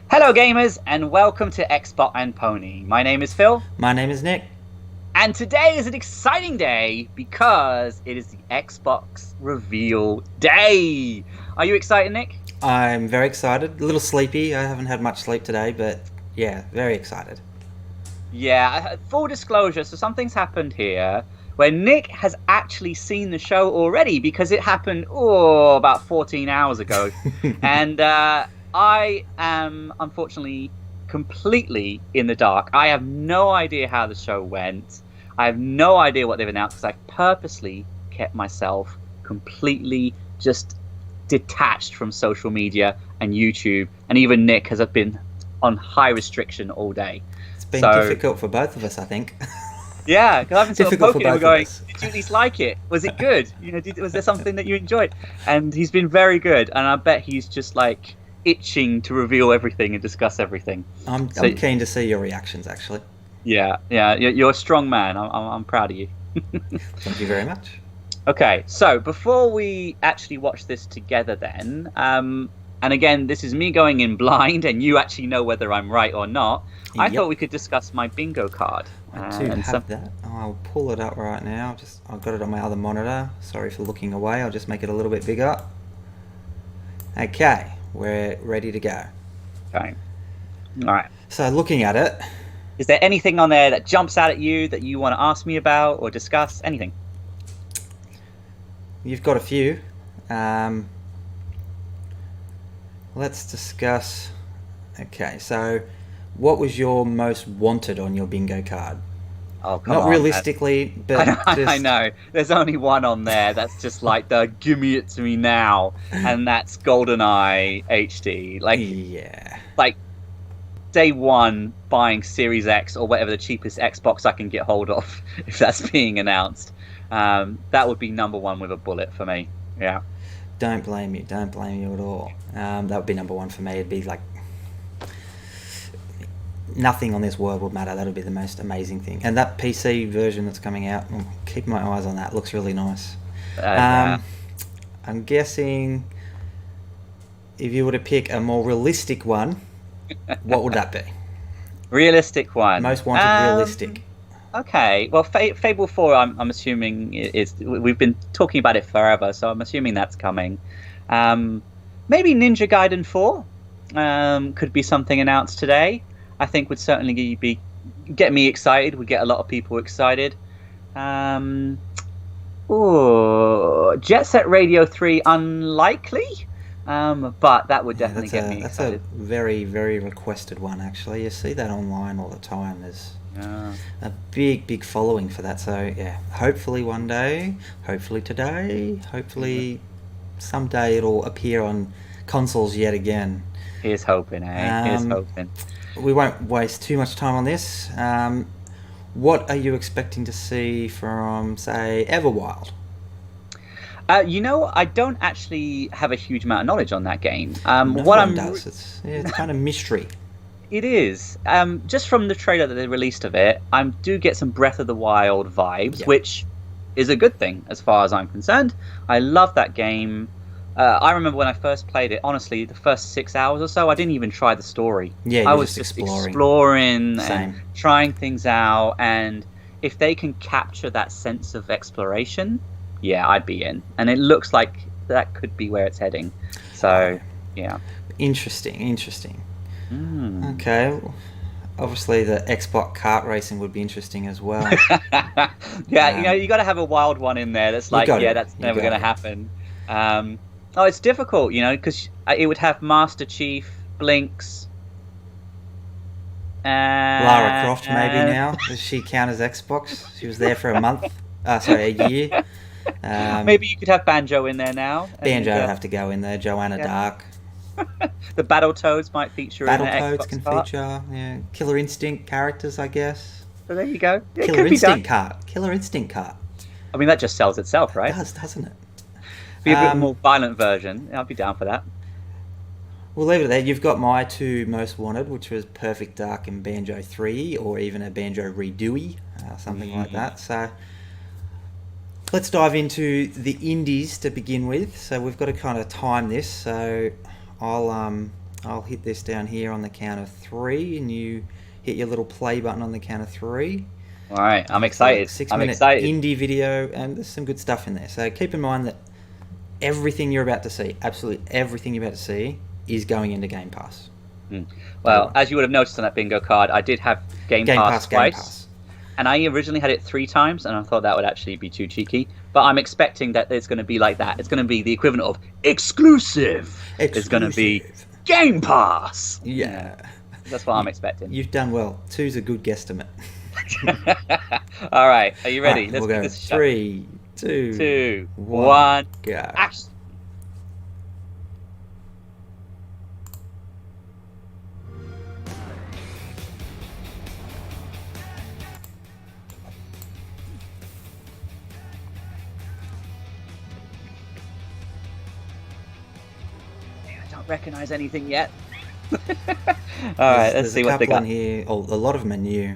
Hello, gamers, and welcome to Xbot and Pony. My name is Phil, My name is Nick. and today is an exciting day because it is the Xbox reveal day. Are you excited, Nick? I'm very excited. A little sleepy. I haven't had much sleep today, but yeah, very excited. Yeah, full disclosure, so something's happened here where Nick has actually seen the show already because it happened, about 14 hours ago. And I am unfortunately completely in the dark. I have no idea how the show went. I have no idea what they've announced because I purposely kept myself completely just detached from social media and YouTube. And even Nick has been on high restriction all day. It's been So difficult for both of us, I think. yeah, because I've been sort of Difficult for poking him, both of going, us. "Did you at least like it? Was it good? Was there something that you enjoyed?" And he's been very good, and I bet he's just like itching to reveal everything and discuss everything. I'm So keen to see your reactions, actually. yeah, you're a strong man. I'm proud of you. Thank you very much. Okay, so before we actually watch this together, then, and again, this is me going in blind, and you actually know whether I'm right or not. I Yep, thought we could discuss my bingo card. I do And some have that. I'll pull it up right now. I've got it on my other monitor. Sorry for looking away. I'll just make it a little bit bigger. Okay, we're ready to go. Okay, all right. So looking at it, Is there anything on there that jumps out at you that you want to ask me about or discuss? Anything? you've got a few. Um, let's discuss. Okay, so what was your most wanted on your bingo card? Oh, come Not on. realistically, but I just know. There's only one on there that's just like the "Gimme it to me now," and that's GoldenEye HD. yeah. Like day one, buying Series X or whatever the cheapest Xbox I can get hold of, if that's being announced. That would be number one with a bullet for me. Yeah. Don't blame you. Don't blame you at all. That would be number one for me. It'd be like nothing on this world would matter. That would be the most amazing thing. And that PC version that's coming out, keep my eyes on that. Looks really nice. Yeah. I'm guessing if you were to pick a more realistic one, what would that be? Realistic one. Most wanted realistic. Okay. Well, Fable 4, I'm assuming is. We've been talking about it forever, so I'm assuming that's coming. Maybe Ninja Gaiden 4 could be something announced today. I think would certainly get me excited. Would get a lot of people excited. Jet Set Radio 3 unlikely. But that would definitely get me That's excited. a very, very requested one, actually. You see that online all the time. There's Yeah. a big following for that. So, yeah, hopefully one day, hopefully today, hopefully someday it'll appear on consoles yet again. Here's hoping, eh? Here's Um, hoping. We won't waste too much time on this. What are you expecting to see from, say, Everwild? I don't actually have a huge amount of knowledge on that game. No What one does. It's kind of mystery. It is. Just from the trailer that they released of it, I do get some Breath of the Wild vibes, Yeah. which is a good thing as far as I'm concerned. I love that game. I remember when I first played it, honestly, the first 6 hours or so, I didn't even try the story. Yeah, I you're was just just exploring. exploring Same. and trying things out. And if they can capture that sense of exploration, yeah, I'd be in. And it looks like that could be where it's heading. So, yeah. Interesting. Mm. Okay. Obviously, the Xbot kart racing would be interesting as well. Yeah, you got to have a wild one in there that's like, gotta, yeah, that's you never going to gotta. happen. It's difficult, because it would have Master Chief, Blinks, Lara Croft, maybe now. Does she count as Xbox? She was there for a month. Sorry, a year. Maybe you could have Banjo in there now. Banjo would have to go in there. Joanna yeah. Dark. The Battletoads might feature in the Battletoads Xbox can part. feature. Yeah. Killer Instinct characters, I guess. So there you go. It Killer could be done. Instinct kart. Killer Instinct kart. I mean, that just sells itself, It right? does, doesn't it? Be a bit more violent version. I'll be down for that. We'll leave it there. You've got my two most wanted, which was Perfect Dark and Banjo 3, or even a Banjo Redoey, something like that. So let's dive into the indies to begin with. So we've got to kind of time this. So I'll I'll hit this down here on the count of 3, and you hit your little play button on the count of 3. All right, I'm excited. I'm 6-minute excited. indie video, and there's some good stuff in there. So keep in mind that everything you're about to see, absolutely everything you're about to see, is going into Game Pass. Well, as you would have noticed on that bingo card, I did have Game Pass twice. Game Pass. And I originally had it 3 times, and I thought that would actually be too cheeky. But I'm expecting that it's going to be like that. It's going to be the equivalent of exclusive. It's going to be Game Pass. Yeah. That's what I'm expecting. You've done well. 2's a good guesstimate. All right. Are you ready? Right, Let's we'll give go. this a shot. 3, 2, 1, go. action. I don't recognize anything yet. All right, let's see what they got here. Oh, a lot of them are new.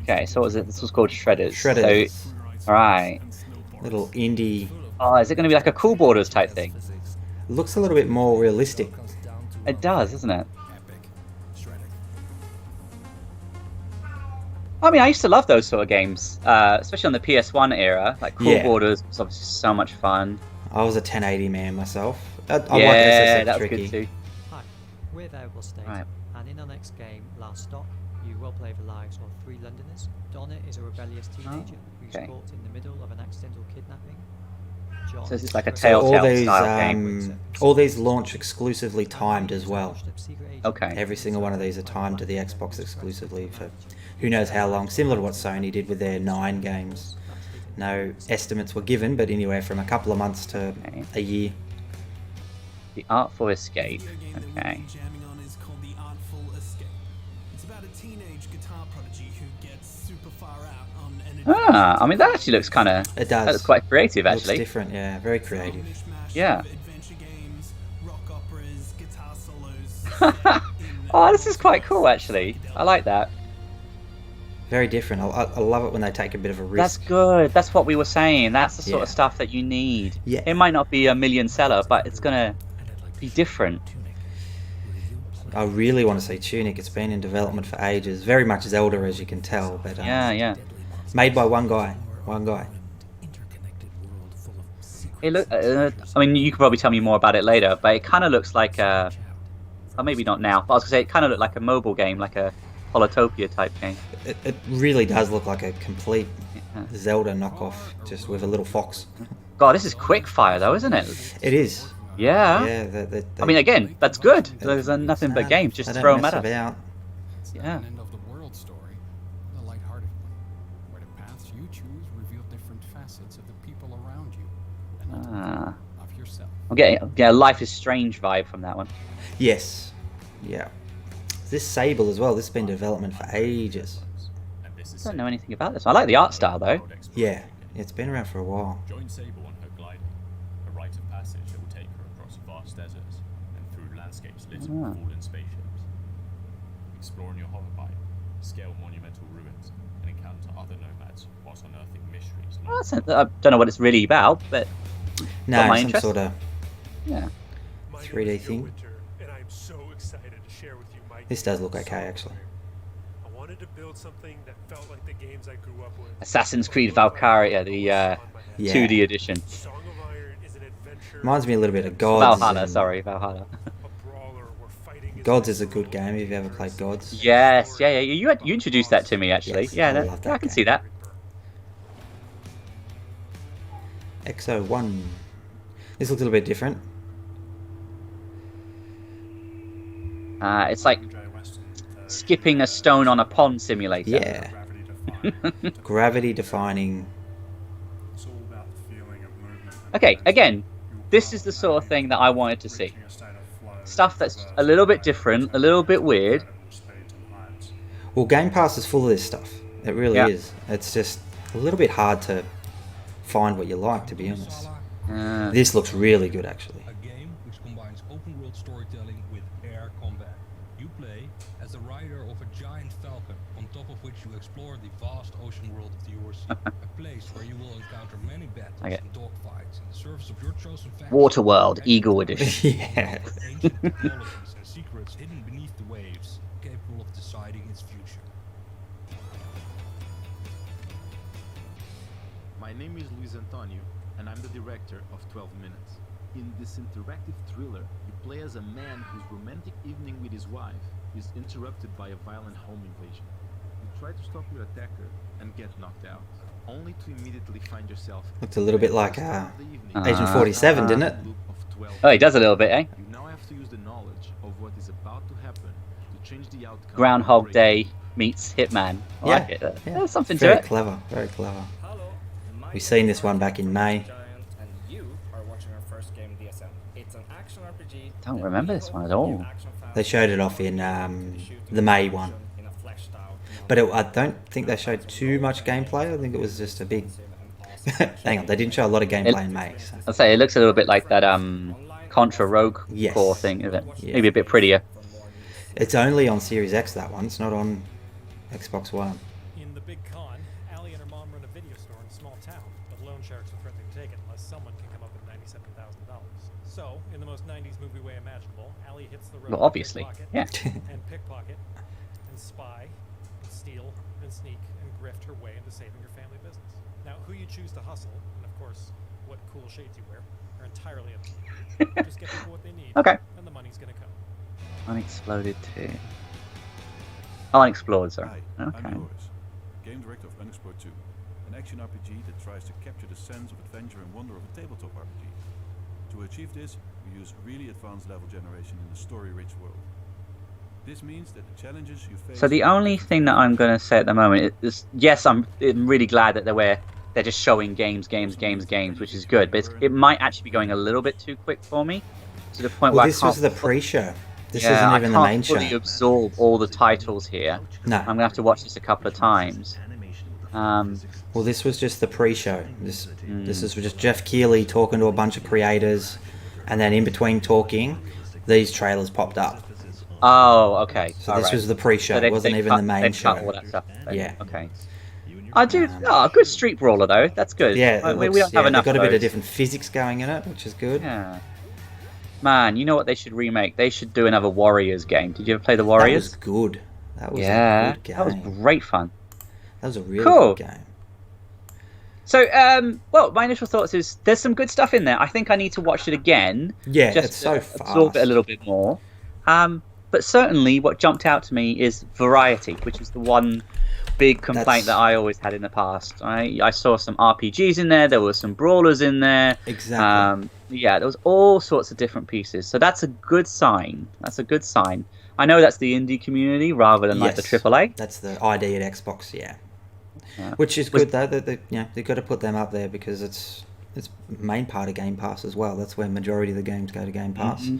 Okay, so what was it? This was called Shredders. Shredders. So, all right. Little indie. Oh, is it going to be like a Cool Borders type thing? Looks a little bit more realistic. It does, doesn't it? I mean, I used to love those sort of games, especially on the PS1 era. Like Cool Borders was obviously so much fun. I was a 1080 man myself. I Yeah, like SSX that was tricky. good too. Hi, we're Variable State, Right. and in our next game, Last Stop, you will play the lives of 3 Londoners. Donna is a rebellious teenager who's okay. caught in the middle of an accidental kidnapping. John, So this is like a So Telltale style game. all these launch exclusively timed as well. Okay. Every single one of these are timed to the Xbox exclusively for who knows how long. Similar to what Sony did with their 9 games. No estimates were given, but anywhere from a couple of months to a year. The Artful Escape. Okay. I mean that actually looks kind of. It does. That looks quite creative, It looks actually. different, yeah, very creative. Yeah. Oh, this is quite cool, actually. I like that. Very different. I love it when they take a bit of a risk. That's good. That's what we were saying. That's the sort of Yeah. stuff that you need. Yeah. It might not be a million seller, but it's gonna be different. I really want to see Tunic. It's been in development for ages. Very much Zelda, as you can tell. But Yeah. made by one guy. One guy. It look. I mean, you could probably tell me more about it later, but it kind of looks like a. Or maybe not now. But I was gonna say it kind of looked like a mobile game, like a Holotopia type game. It really does look like a complete Yeah. Zelda knockoff, just with a little fox. God, this is quick fire though, isn't it? It is. Yeah. Yeah. I mean, again, that's good. There's nothing but games. Just they don't throw them mess at us. about. It's not Yeah. an end of the world story, a lighthearted one, where the paths you choose reveal different facets of the people around you, and ultimately of yourself. I'm getting a Life is Strange vibe from that one. Yes. Yeah. This Sable as well. This has been in development for ages. And this is I don't know anything about this. I like the art style though. Yeah. It's been around for a while. Join Sable on her gliding, a rite of passage that will take her across vast deserts and through landscapes littered with fallen spaceships. Explore in your holobike, scale monumental ruins, and encounter other nomads whilst unearthing mysteries. Well, I don't know what it's really about, but No, Got my some interest. sort of yeah. 3D thing. This does look okay, actually. I wanted to build something that felt like the games I grew up with. Assassin's Creed Valkyria, the Yeah. 2D edition. Song of Iron is an adventure. Reminds me a little bit of Gods. Valhalla, and- sorry, Valhalla. A brawler where fighting is Gods is a good game. Have you ever played Gods? Yes, yeah. You introduced that to me actually. Yes, Yeah, I love that I can game. see that. XO1. This looks a little bit different. It's like skipping a stone on a pond simulator. Yeah. Gravity defying. Okay, again, this is the sort of thing that I wanted to see. Stuff that's a little bit different, a little bit weird. Well, Game Pass is full of this stuff. It really Yeah. is. It's just a little bit hard to find what you like, to be honest. This looks really good, actually. A game which combines open world storytelling with air combat. You play as the rider of a giant falcon, on top of which you explore the vast ocean world of the Sea, a place where you will encounter many battles and dogfights in the service of your chosen faction. Waterworld, Eagle Edition. Yeah. Ancient technologies and secrets hidden beneath the waves, capable of deciding its future. My name is Luis Antonio, and I'm the director of 12 Minutes. In this interactive thriller, you play as a man whose romantic evening with his wife is interrupted by a violent home invasion. You try to stop your attacker and get knocked out, only to immediately find yourself... Looked a little bit like Agent 47, didn't it? Oh, he does a little bit, eh? You now have to use the knowledge of what is about to happen to change the outcome. Groundhog Day meets Hitman. I like it. There's something very to it. Clever, very clever. We've seen this one back in May. Don't remember this one at all. They showed it off in the May one. But I don't think they showed too much gameplay. I think it was just a big... Hang on, they didn't show a lot of gameplay in May. So. I'll say it looks a little bit like that Contra Rogue Core thing, isn't it? Yeah. Maybe a bit prettier. It's only on Series X, that one. It's not on Xbox One. In the big con, Allie and her mom run a video store in a small town, but loan sharks are threatening to take it unless someone can come up with $97,000. So, in the most 90s movie way imaginable, Allie hits the road. Well, obviously, yeah. And pickpocket, and spy, and steal, and sneak, and grift her way into saving her family business. Now, who you choose to hustle, and of course, what cool shades you wear, are entirely up to you. Just get people what they need, Okay. and the money's gonna come. Unexploded 2. Oh, Unexplored, sorry. Hi, Okay. I'm Joris, game director of Unexplored 2, an action RPG that tries to capture the sense of adventure and wonder of a tabletop RPG. To achieve this, we use really advanced level generation in a story-rich world. This means that the challenges you face... So the only thing that I'm going to say at the moment is, yes, I'm really glad that they're just showing games, which is good, but it might actually be going a little bit too quick for me, to the point where this was the pre-show. This isn't even the main I can't show. fully absorb all the titles here. No. I'm going to have to watch this a couple of times. Well, this was just the pre-show. This is just Jeff Keighley talking to a bunch of creators, and then in between talking, these trailers popped up. Oh, okay. So this was the pre-show. So it wasn't even the main show. All that stuff. Yeah. Okay. I do. Oh, a good street brawler though. That's good. Yeah, we don't have enough. They've got a bit of those. different physics going in it, which is good. Yeah. Man, you know what they should remake? They should do another Warriors game. Did you ever play the Warriors? That was good. That was a good game. That was great fun. That was a really Cool. good game. So, well, my initial thoughts is there's some good stuff in there. I think I need to watch it again. Yeah, just it's so to fast. absorb it a little bit more. But certainly, what jumped out to me is variety, which is the one big complaint that I always had in the past. I saw some RPGs in there. There were some brawlers in there. Exactly. Yeah, there was all sorts of different pieces. So that's a good sign. That's a good sign. I know that's the indie community rather than like the AAA. That's the ID at Xbox, yeah. Which is good though. They've got to put them up there because it's main part of Game Pass as well. That's where majority of the games go to Game Pass,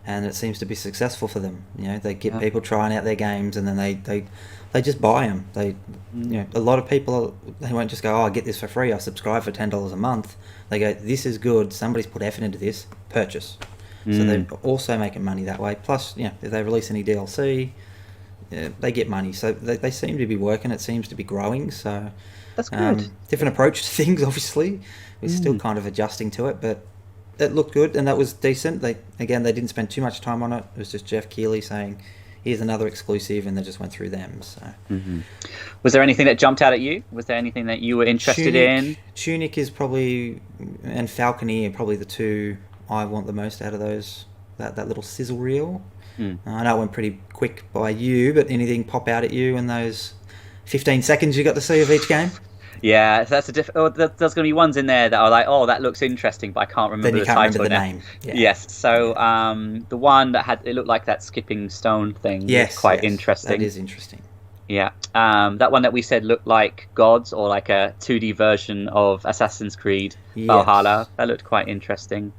and it seems to be successful for them. You know, they get people trying out their games, and then they just buy them. A lot of people, they won't just go, oh, I get this for free. I subscribe for $10 a month. They go, this is good. Somebody's put effort into this. Purchase. So they're also making money that way. Plus, if they release any DLC, they get money. So they seem to be working. It seems to be growing. So that's good. Different approach to things, obviously. We're still kind of adjusting to it, but it looked good and that was decent. They didn't spend too much time on it. It was just Jeff Keighley saying, here's another exclusive, and they just went through them. So, was there anything that jumped out at you? Was there anything that you were interested in? Tunic is probably, and Falconeer are probably the two I want the most out of those. That little sizzle reel. I know it went pretty quick by you, but anything pop out at you in those 15 seconds you got to see of each game? Yeah, so that's there's going to be ones in there that are like, oh, that looks interesting, but I can't remember the title. Remember the name. Yeah. Yes, so the one that it looked like that skipping stone thing. Yes, quite interesting. That is interesting. Yeah, that one that we said looked like Gods or like a 2D version of Assassin's Creed Valhalla. That looked quite interesting.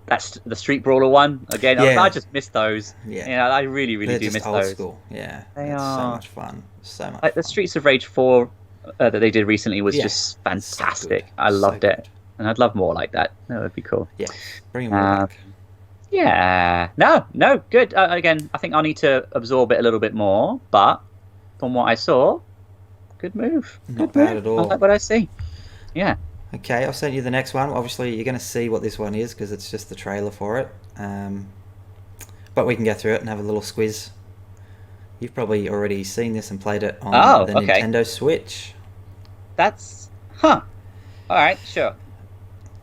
That's the Street Brawler one again. I just miss those. Yeah, I really do miss old those. School. Yeah, they are so much fun. So much. Like the Streets of Rage 4 that they did recently was just fantastic. I loved it, and I'd love more like that. That would be cool. Yeah, bring them back. Yeah. No, good. Again, I think I'll need to absorb it a little bit more, but from what I saw, good move. Not Good bad move. at all. I like what I see. Yeah. Okay, I'll send you the next one. Obviously, you're going to see what this one is because it's just the trailer for it. But we can go through it and have a little squiz. You've probably already seen this and played it on the okay. Nintendo Switch. That's... Huh. All right, sure.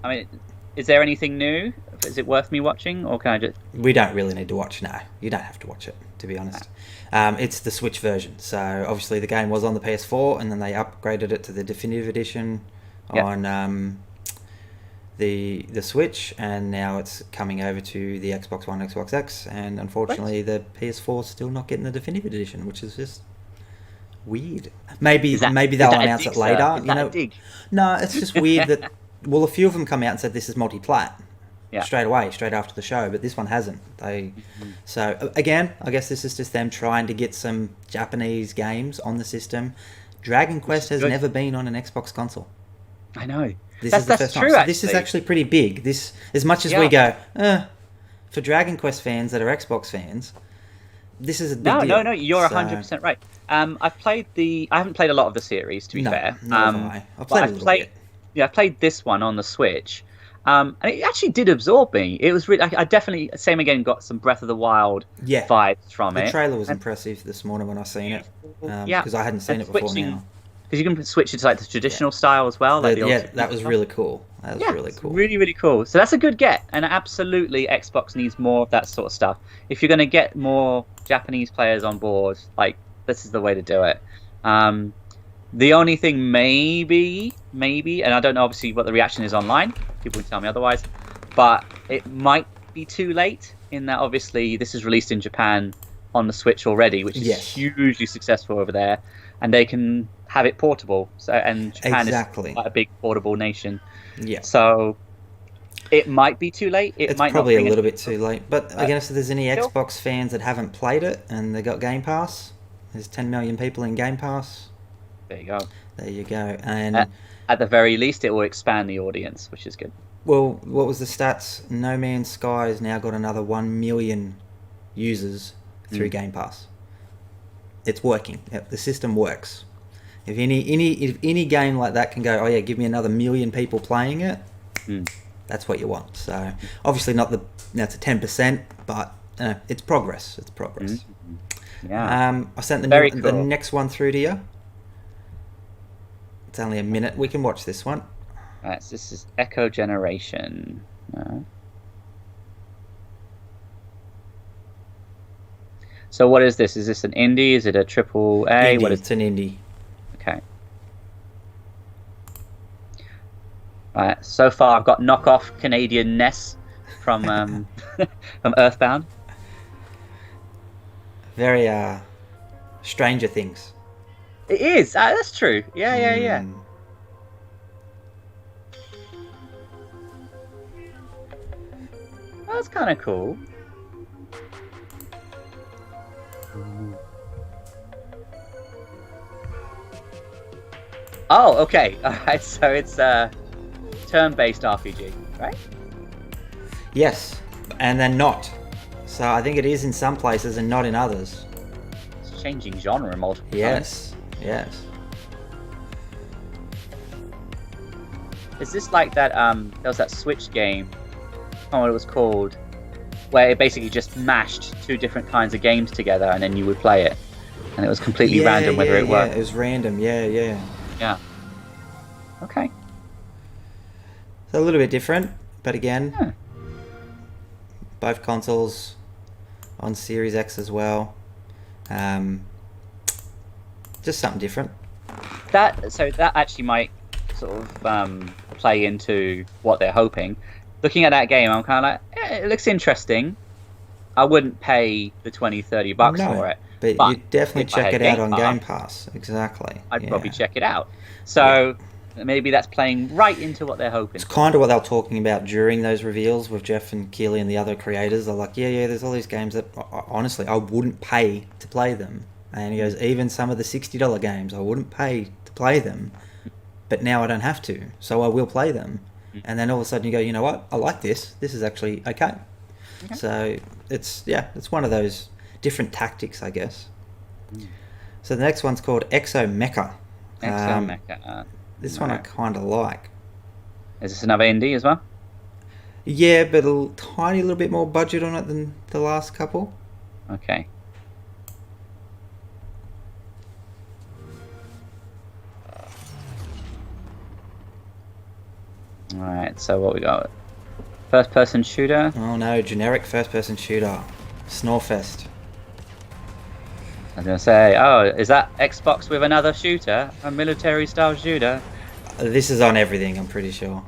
I mean, is there anything new? Is it worth me watching, or can I just... We don't really need to watch, no. You don't have to watch it, to be honest. It's the Switch version. So, obviously, the game was on the PS4, and then they upgraded it to the Definitive Edition on the Switch, and now it's coming over to the Xbox One, Xbox X, and unfortunately, the PS4 is still not getting the Definitive Edition, which is just weird. Maybe they'll announce it later. Is that a dig? No, it's just weird that... Well, a few of them come out and said this is multi-plat. Yeah. Straight after the show, but this one hasn't. So again, I guess this is just them trying to get some Japanese games on the system. Dragon Quest has never been on an Xbox console. I know. This is the first time. So this is actually pretty big. This, as much as we go, for Dragon Quest fans that are Xbox fans, this is a big deal. No, you're 100% right. I haven't played a lot of the series, to be fair. I've played a little bit. Yeah, I played this one on the Switch. And it actually did absorb me. It was really, I definitely, same again, got some Breath of the Wild vibes from it. The trailer was impressive this morning when I seen it. Because I hadn't seen it before now. Because you can switch it to like the traditional style as well. Like that was really cool. That was really cool. Really, really cool. So that's a good get. And absolutely, Xbox needs more of that sort of stuff. If you're going to get more Japanese players on board, like, this is the way to do it. The only thing maybe, and I don't know obviously what the reaction is online, people can tell me otherwise, but it might be too late in that obviously this is released in Japan on the Switch already, which is hugely successful over there, and they can have it portable. So, and Japan is quite a big portable nation. Yeah. So it might be too late. It's probably a little bit too late. But I guess if there's any Xbox fans that haven't played it and they got Game Pass, there's 10 million people in Game Pass. There you go. There you go. And at the very least, it will expand the audience, which is good. Well, what was the stats? No Man's Sky has now got another 1 million users through Game Pass. It's working. The system works. If any game like that can go, oh yeah, give me another 1 million people playing it, that's what you want. So obviously not that's a 10%, but it's progress. It's progress. Yeah. I sent the next one through to you. It's only a minute. We can watch this one. Right, so this is Echo Generation. So what is this? Is this an indie? Is it a triple A? It's an indie. Okay. Right. So far, I've got knockoff Canadian Ness from from Earthbound. Very Stranger Things. It is. That's true. Yeah. That's kind of cool. Oh, okay. Alright, so it's a turn-based RPG, right? Yes, and then not. So I think it is in some places and not in others. It's changing genre multiple times. Yes. Is this like that, there was that Switch game, I don't know what it was called, where it basically just mashed two different kinds of games together and then you would play it. And it was completely random whether it worked. Yeah, it was random, yeah. Okay. So a little bit different, but again, both consoles on Series X as well. Just something different. That actually might sort of play into what they're hoping. Looking at that game, I'm kind of like, it looks interesting. I wouldn't pay the $20-30 for it. But you definitely check it out on Game Pass. Exactly. I'd probably check it out. So maybe that's playing right into what they're hoping. It's kind of what they were talking about during those reveals with Jeff and Keighley and the other creators. They're like, there's all these games that, honestly, I wouldn't pay to play them. And he goes, even some of the $60 games, I wouldn't pay to play them. But now I don't have to, so I will play them. And then all of a sudden you go, you know what? I like this. This is actually okay. Okay. So it's one of those different tactics, I guess. So the next one's called Exomecha. Exomecha. This one I kind of like. Is this another indie as well? Yeah, but a tiny little bit more budget on it than the last couple. Okay. Alright, so what we got? First person shooter? Oh no, generic first person shooter. Snorefest. I was going to say, oh, is that Xbox with another shooter? A military style shooter? This is on everything, I'm pretty sure.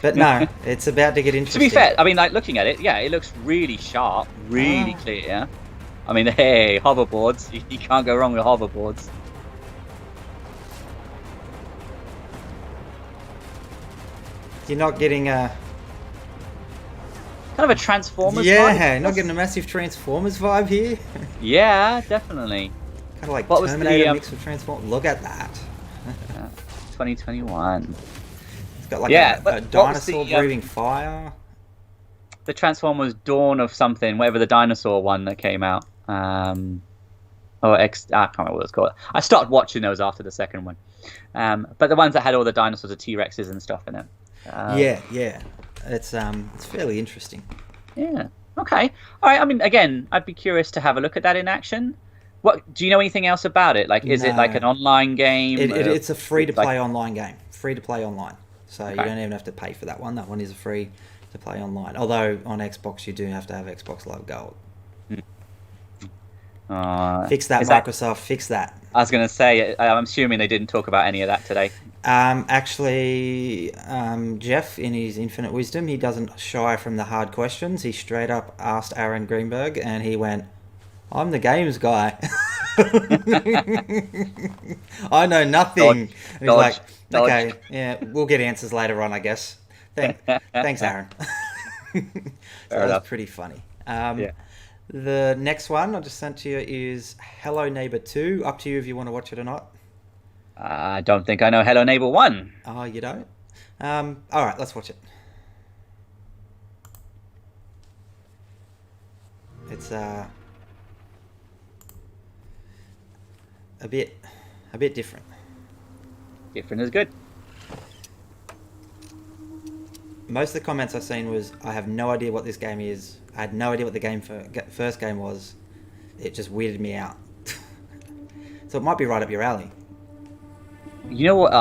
But no, it's about to get To interesting. be fair, I mean, like, looking at it, yeah, it looks really sharp, really clear. I mean, hey, hoverboards. You can't go wrong with hoverboards. You're not getting a... Kind of a Transformers Yeah, vibe. not getting a massive Transformers vibe here. Yeah, definitely. Kind of like What was Terminator the, mixed with Transformers. Look at that. 2021. It's got like Yeah, a what was dinosaur the, breathing fire. The Transformers Dawn of something, whatever the dinosaur one that came out. I can't remember what it's called. I stopped watching those after the second one. But the ones that had all the dinosaurs, the T-Rexes and stuff in it. Yeah. It's fairly interesting. Yeah. Okay. All right. I mean, again, I'd be curious to have a look at that in action. What do you know anything else about it? Like, is it like an online game? It's a free-to-play online game. Free-to-play online. So you don't even have to pay for that one. That one is a free-to-play online. Although on Xbox you do have to have Xbox Live Gold. Fix that, Microsoft. Fix that. I was going to say, I'm assuming they didn't talk about any of that today. Actually, Jeff, in his infinite wisdom, he doesn't shy from the hard questions. He straight up asked Aaron Greenberg, and he went, "I'm the games guy. I know nothing." And he's like, "Okay, yeah, we'll get answers later on, I guess." Thanks, Aaron. So that was pretty funny. Yeah. The next one I just sent to you is Hello Neighbor 2. Up to you if you want to watch it or not. I don't think I know Hello Neighbor 1. Oh, you don't? All right, let's watch it. It's a bit different. Different is good. Most of the comments I've seen was, I have no idea what this game is. I had no idea what the first game was. It just weirded me out. So it might be right up your alley. You know what?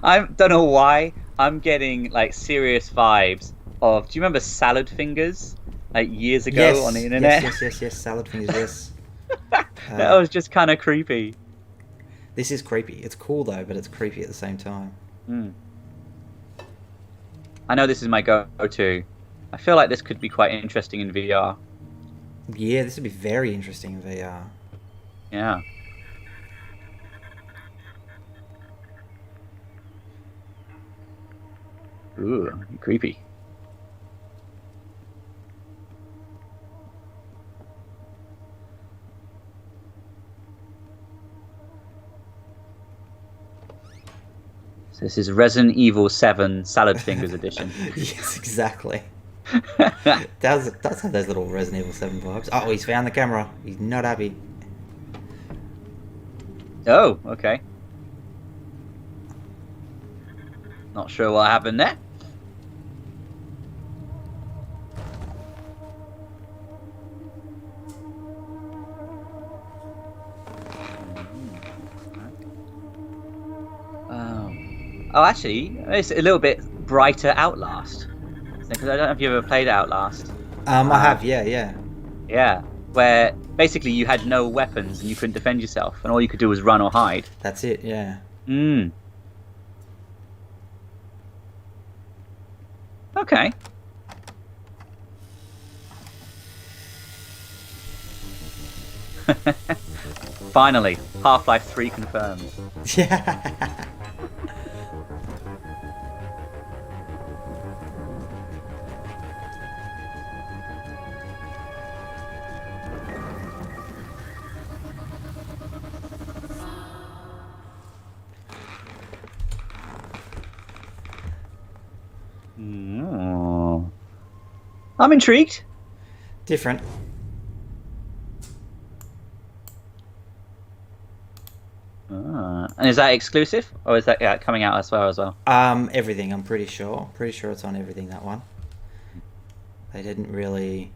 I don't know why I'm getting like serious vibes of. Do you remember Salad Fingers? Like years ago on the internet. Yes. Salad Fingers. Yes. That was just kind of creepy. This is creepy. It's cool though, but it's creepy at the same time. I know this is my go-to. I feel like this could be quite interesting in VR. Yeah, this would be very interesting in VR. Yeah. Ooh, creepy. So this is Resident Evil 7 Salad Fingers edition. Yes, exactly. does have those little Resident Evil 7 vibes. Oh, he's found the camera. He's not happy. Oh, okay. Not sure what happened there. Oh, actually, it's a little bit brighter Outlast. Because I don't know if you ever played Outlast. I have, yeah. Yeah, where basically you had no weapons and you couldn't defend yourself, and all you could do was run or hide. That's it, yeah. Okay. Finally, Half-Life 3 confirmed. Yeah. I'm intrigued. Different. And is that exclusive, or is that coming out as well? Everything. I'm pretty sure. Pretty sure it's on everything. That one. They didn't really.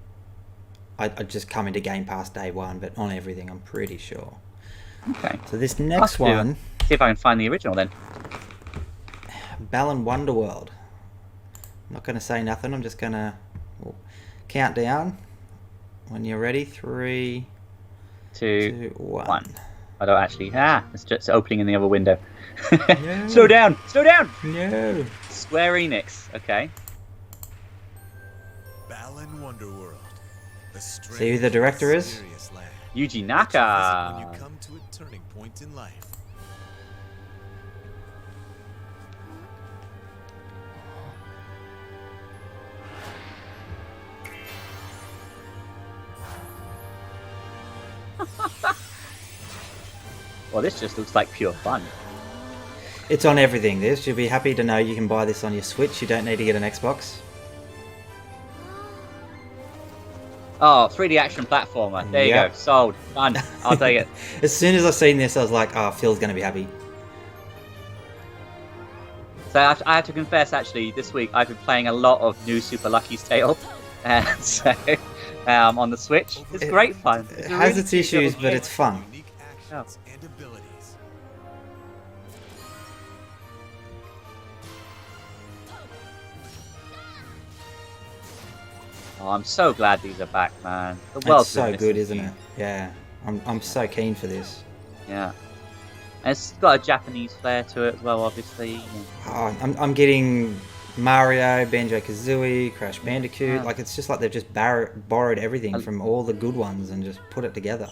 I just come into Game Pass day one, but on everything, I'm pretty sure. Okay. So this next one. See if I can find the original then. Balan Wonderworld. I'm not going to say nothing. I'm just going to count down. When you're ready, 3, 2, 1. I don't actually. It's just opening in the other window. No. Slow down! Slow down! No. Square Enix. Okay. Balan Wonderworld. See who the director is? Yuji Naka. When you come to a turning point in life. Well, this just looks like pure fun. It's on everything. This. You'll be happy to know you can buy this on your Switch. You don't need to get an Xbox. Oh, 3D action platformer. There you go. Sold. Done. I'll take it. As soon as I seen this, I was like, oh, Phil's going to be happy. So I have to confess, actually, this week I've been playing a lot of new Super Lucky's Tale. And so, on the Switch. It's great fun. It has its issues, but it's fun. And abilities. Oh, I'm so glad these are back, man. The world's It's so been good, missing isn't it? Yeah. I'm so keen for this. Yeah. And it's got a Japanese flair to it as well, obviously. Oh, I'm getting Mario, Banjo-Kazooie, Crash Bandicoot. Like, it's just like they've just borrowed everything from all the good ones and just put it together.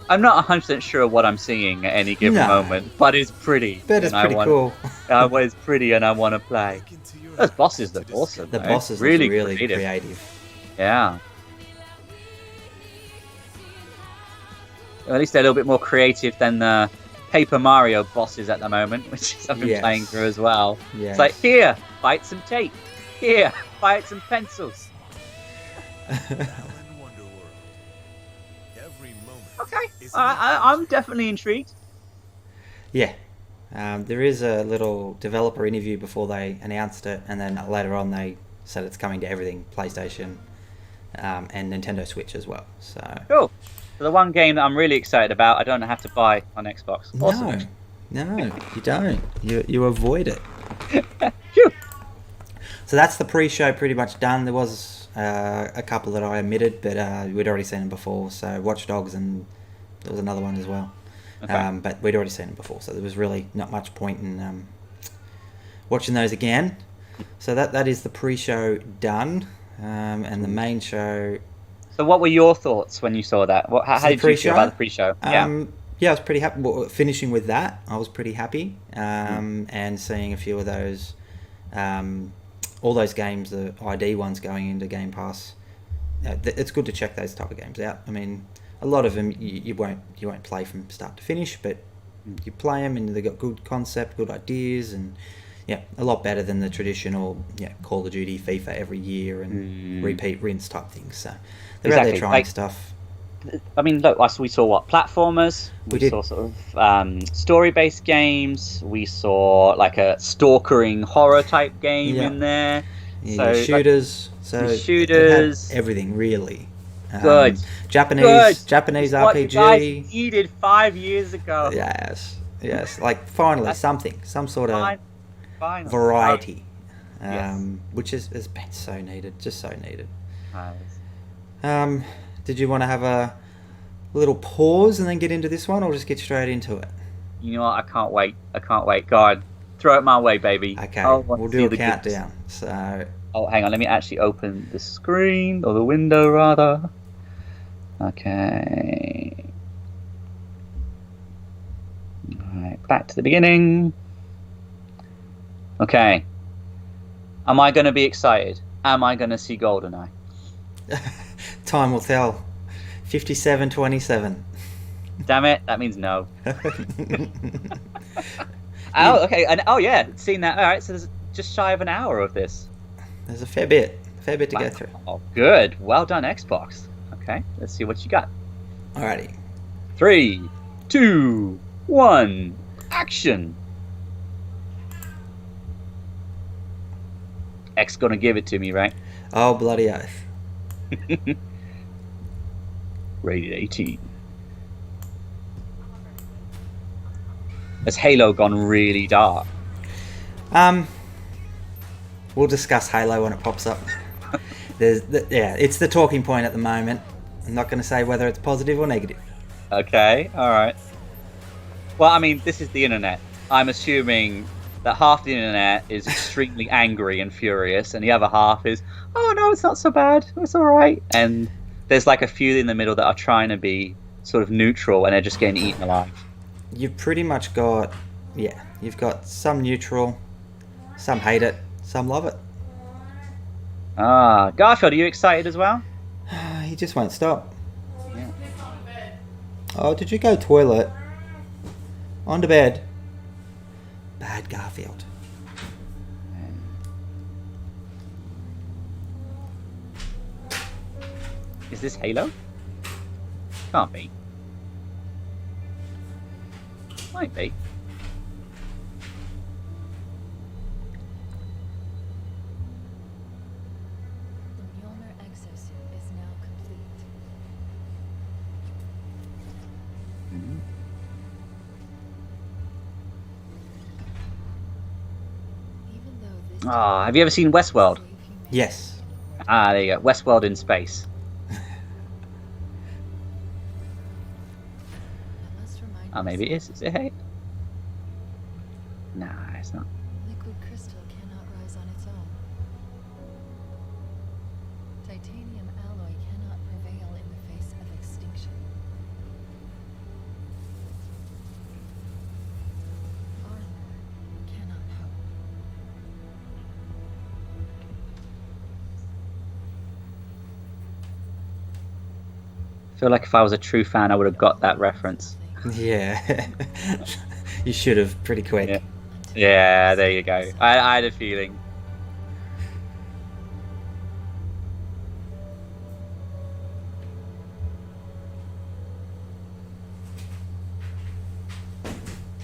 I'm not 100% sure what I'm seeing at any given moment, but it's pretty. But it's pretty cool. It's pretty, and I want to play. Those bosses look awesome. The though. bosses really, look really creative. Yeah. Well, at least they're a little bit more creative than the Paper Mario bosses at the moment, which I've been playing through as well. Yes. It's like, here, bite some tape. Here, bite some pencils. Okay, I'm definitely intrigued. Yeah. There is a little developer interview before they announced it, and then later on they said it's coming to everything, PlayStation and Nintendo Switch as well. So cool. So the one game that I'm really excited about, I don't have to buy on Xbox. Awesome. No, you don't. You avoid it. Phew. So that's the pre-show pretty much done. There was a couple that I omitted, but we'd already seen them before. So Watch Dogs, and there was another one as well. Okay. But we'd already seen them before, so there was really not much point in watching those again. So that is the pre-show done, and the main show. So what were your thoughts when you saw that? How did you feel about the pre-show? Yeah, I was pretty happy. Well, finishing with that, I was pretty happy, and seeing a few of those, all those games, the ID ones going into Game Pass. It's good to check those type of games out. I mean, a lot of them you won't play from start to finish, but you play them and they've got good concept, good ideas, and a lot better than the traditional Call of Duty, FIFA every year and repeat, rinse type things. So they're out there trying stuff. I mean, look, we saw what platformers. We saw sort of story-based games. We saw like a stalkering horror type game in there. Yeah, so shooters. Shooters. Everything really. Good. Japanese RPG. What you guys needed 5 years ago. Yes. Like finally some sort of variety, which has been so needed, just so needed. Did you want to have a little pause and then get into this one, or just get straight into it? You know what? I can't wait. God, throw it my way, baby. Okay, we'll do a countdown. So. Oh, hang on. Let me actually open the screen, or the window rather. Okay. Alright, back to the beginning. Okay. Am I going to be excited? am I going to see GoldenEye? Time will tell. 57-27. Damn it, that means no. Oh, okay, and yeah, seen that. All right, so there's just shy of an hour of this. There's a fair bit to go through. Oh, good. Well done, Xbox. Okay, let's see what you got. Alrighty. 3, 2, 1, action. X gonna give it to me, right? Oh, bloody oath. Rated 18. Has Halo gone really dark? We'll discuss Halo when it pops up. It's the talking point at the moment. I'm not going to say whether it's positive or negative. Okay, alright. Well, I mean, this is the internet. I'm assuming that half the internet is extremely angry and furious, and the other half is, oh no, it's not so bad, it's alright. And there's like a few in the middle that are trying to be sort of neutral, and they're just getting eaten alive. You've pretty much got, you've got some neutral, some hate it, some love it. Garfield, are you excited as well? He just won't stop. Yeah. Oh, did you go toilet? On to bed. Bad Garfield. Is this Halo? Can't be. Might be. The Mjolnir exosuit is now complete. Even though this Have you ever seen Westworld? Yes. There you go. Westworld in space. Maybe it is. Is it Halo? Nah, it's not. liquid crystal cannot rise on its own. Titanium alloy cannot prevail in the face of extinction. Armor cannot hope. I feel like if I was a true fan, I would have got that reference. Yeah. You should have pretty quick. Yeah, there you go. I had a feeling.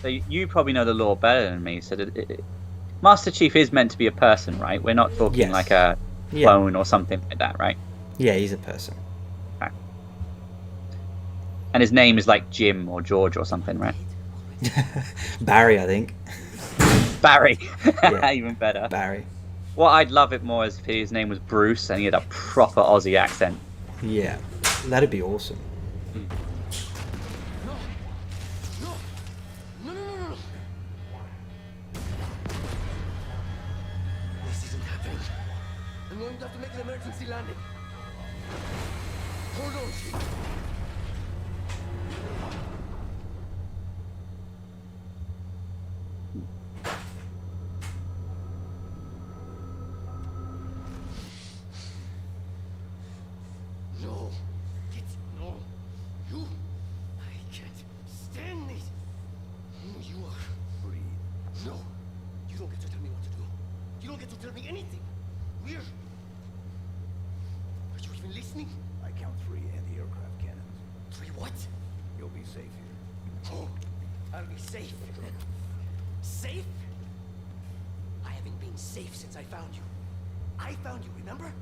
So you probably know the lore better than me. So Master Chief is meant to be a person, right? We're not talking like a clone or something like that, right? Yeah, he's a person. Okay. And his name is like Jim or George or something, right? Barry, I think. Barry. Even better. Barry. Well, I'd love it more as if his name was Bruce and he had a proper Aussie accent. Yeah, that'd be awesome. This isn't happening. I'm going to have to make an emergency landing. Hold on, Chief. No. No. You. I can't stand it. No, you are. Breathe. No. You don't get to tell me what to do. You don't get to tell me anything. We're. Are you even listening? I count 3 anti-aircraft cannons. 3 what? You'll be safe here. Oh, I'll be safe. Safe? I haven't been safe since I found you. I found you, remember?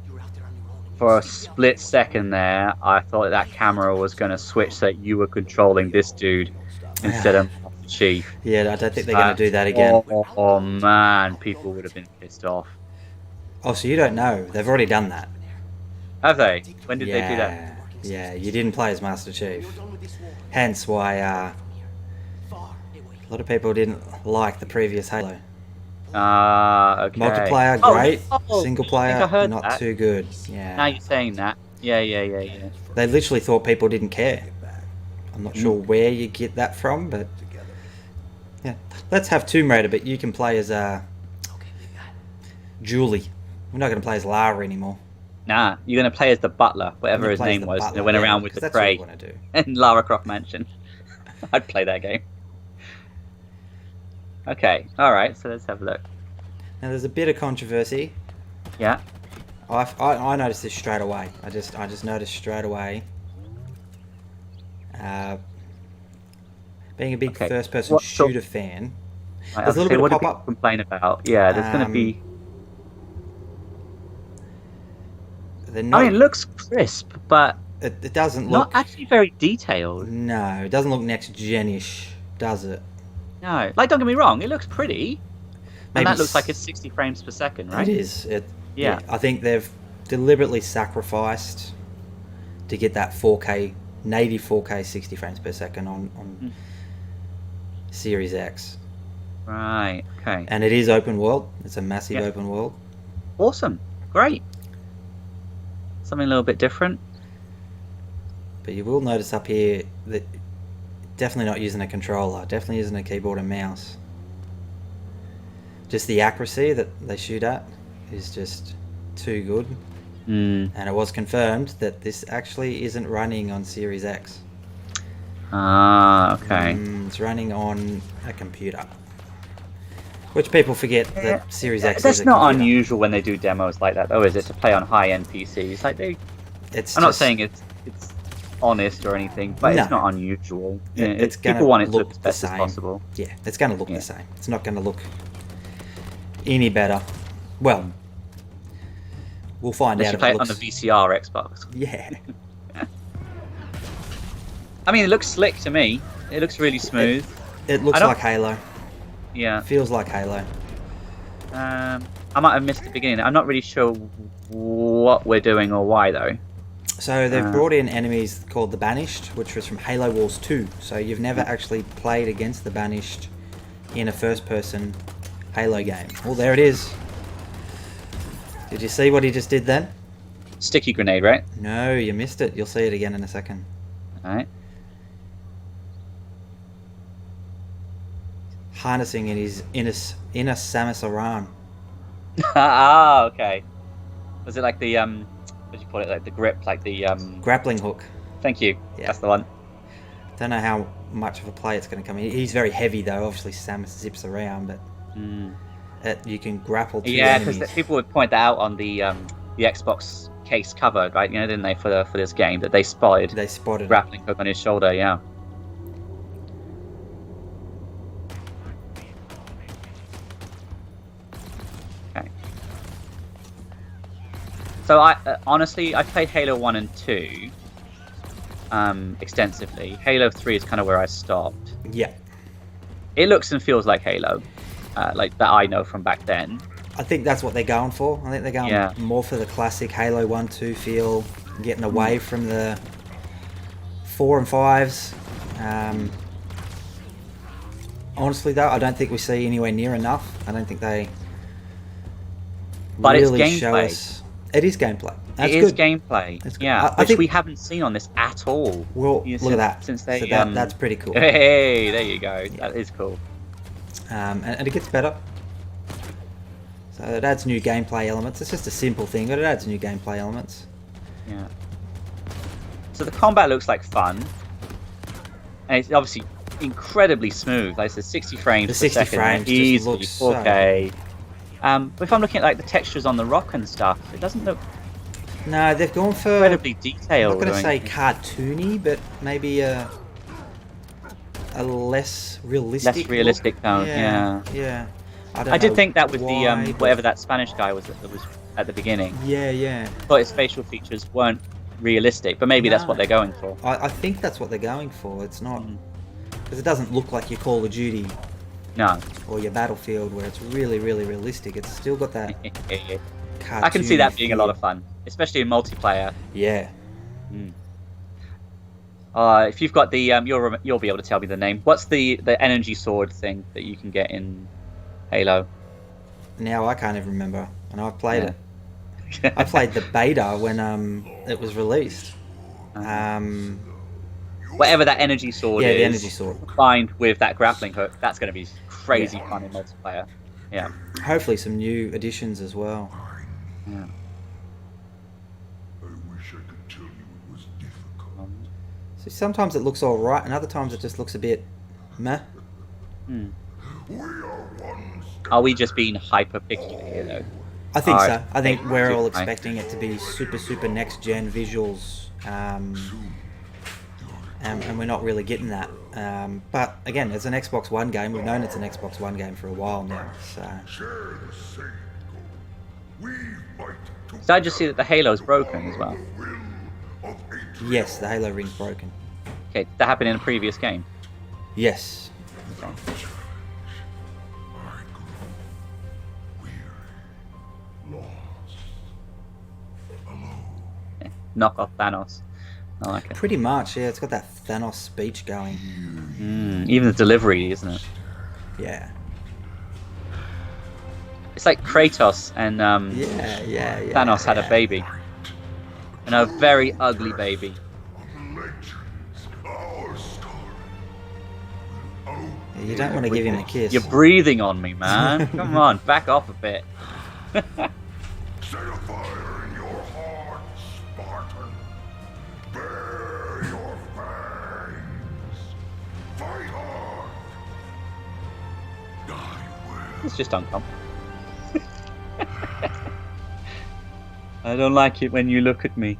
You were out there on your own. For a split second there, I thought that camera was going to switch so that you were controlling this dude instead of the Chief. Yeah, I don't think they're going to do that again. Oh man, people would have been pissed off. Oh, so you don't know. They've already done that. Have they? When did they do that? Yeah, you didn't play as Master Chief. Hence why a lot of people didn't like the previous Halo. Okay. Multiplayer, great. Oh, Single I player, think I heard not that. too good. Yeah. Now you're saying that. Yeah. They literally thought people didn't care. I'm not sure where you get that from, but yeah. Let's have Tomb Raider, but you can play as Julie, We're not going to play as Lara anymore. Nah, you're going to play as the butler, whatever his name was. Butler, That went yeah, around with 'cause the that's what tray we want to do. in Lara Croft Mansion. I'd play that game. Okay, alright, so let's have a look. Now there's a bit of controversy. Yeah. I noticed this straight away. I just noticed straight away. Being a big first-person shooter fan, there's a little bit of pop-up. Complain about? Yeah, there's going to be. I mean, it looks crisp, but it doesn't not look actually very detailed. No, it doesn't look next-gen-ish, does it? No, like don't get me wrong, it looks pretty. Maybe And that looks like it's 60 frames per second, right? It is. Yeah. I think they've deliberately sacrificed to get that 4K, native 4K 60 frames per second on Series X. Right, okay. And it is open world. It's a massive open world. Awesome. Great. Something a little bit different. But you will notice up here that definitely not using a controller, definitely using a keyboard and mouse. Just the accuracy that they shoot at is just too good. And it was confirmed that this actually isn't running on Series X. Ah, okay. It's running on a computer. Which people forget that Series X That's is a not computer. unusual when they do demos like that, though, is it? To play on high-end PCs. Like I'm not saying it's honest or anything, but it's not unusual. It's gonna people want it to look look as the best as same. possible. Yeah, it's going to look the same. It's not going to look any better. Well, we'll find Unless out you if play it it on looks... the VCR Xbox. Yeah. I mean, it looks slick to me. It looks really smooth. It looks like Halo. Yeah. Feels like Halo. I might have missed the beginning. I'm not really sure what we're doing or why, though. So they've brought in enemies called the Banished, which was from Halo Wars 2. So you've never actually played against the Banished in a first-person Halo game. Well, there it is. Did you see what he just did then? Sticky grenade, right? No, you missed it. You'll see it again in a second. Alright. Harnessing in his inner Samus Aran. Ah, okay. Was it like the what do you call it? Like the grip, like the grappling hook. Thank you. Yeah. That's the one. Don't know how much of a play it's going to come in. He's very heavy though. Obviously, Samus zips around, but you can grapple to enemies. Because people would point that out on the Xbox case cover, right? You know, didn't they, for this game, that they spotted grappling hook on his shoulder. Yeah. Okay. So I honestly, I played Halo 1 and 2 extensively. Halo 3 is kind of where I stopped. Yeah. It looks and feels like Halo, like that I know from back then. I think that's what they're going for. I think they're going more for the classic Halo 1, 2 feel, getting away from the 4 and 5s. Honestly, though, I don't think we see anywhere near enough. I don't think they really show us. It is gameplay. That's it is good. gameplay. That's good. Yeah, I which think we haven't seen on this at all. Well, look at that. Since they, so that's pretty cool. Hey, there you go. Yeah. That is cool. And it gets better. So it adds new gameplay elements. It's just a simple thing, but it adds new gameplay elements. Yeah. So the combat looks like fun, and it's obviously incredibly smooth. Like I said, 60 frames per 60 second, frames easily just 4K. But if I'm looking at like the textures on the rock and stuff, it doesn't look. No, they've gone for incredibly detailed. I'm not going to say cartoony, but maybe a less realistic. Less realistic tone. Yeah. Yeah. I did think that with the whatever that Spanish guy was that was at the beginning. Yeah. But his facial features weren't realistic, but maybe that's what they're going for. I think that's what they're going for. It's not because it doesn't look like your Call of Duty. No. Or your Battlefield, where it's really, really realistic. It's still got that. I can see that being a lot of fun, especially in multiplayer. Yeah. If you've got the you'll be able to tell me the name. What's the energy sword thing that you can get in Halo? Now I can't even remember, and I've played it. I played the beta when it was released. Whatever that energy sword is. Yeah, the energy sword. Combined with that grappling hook, that's going to be crazy fun in multiplayer. Yeah. Hopefully some new additions as well. Yeah. I wish I could tell you it was difficult. So sometimes it looks all right, and other times it just looks a bit meh. Hmm. We are one step Are we just being hyper picky here, though? I think Alright. so. I think we're all Right. expecting it to be super next gen visuals, and we're not really getting that. But again, it's an Xbox One game. We've known it's an Xbox One game for a while now. So share the same goal. We fight to So I just see that the Halo's broken as well. will of Atreus. yes, the Halo ring's broken. Okay, that happened in a previous game. Yes. I grew weary, lost, alone. Knock off Thanos. I like it. Pretty much, yeah. It's got that Thanos speech going. Even the delivery, isn't it? Yeah. It's like Kratos and Yeah. Thanos had a baby. And a very ugly baby. Legends, our story. Yeah, you don't want to give him a kiss. You're breathing on me, man. Come on, back off a bit. Set a fire in your heart, Spartan. Bare your fangs. Fight hard. Die well. It's just uncomfortable. I don't like it when you look at me.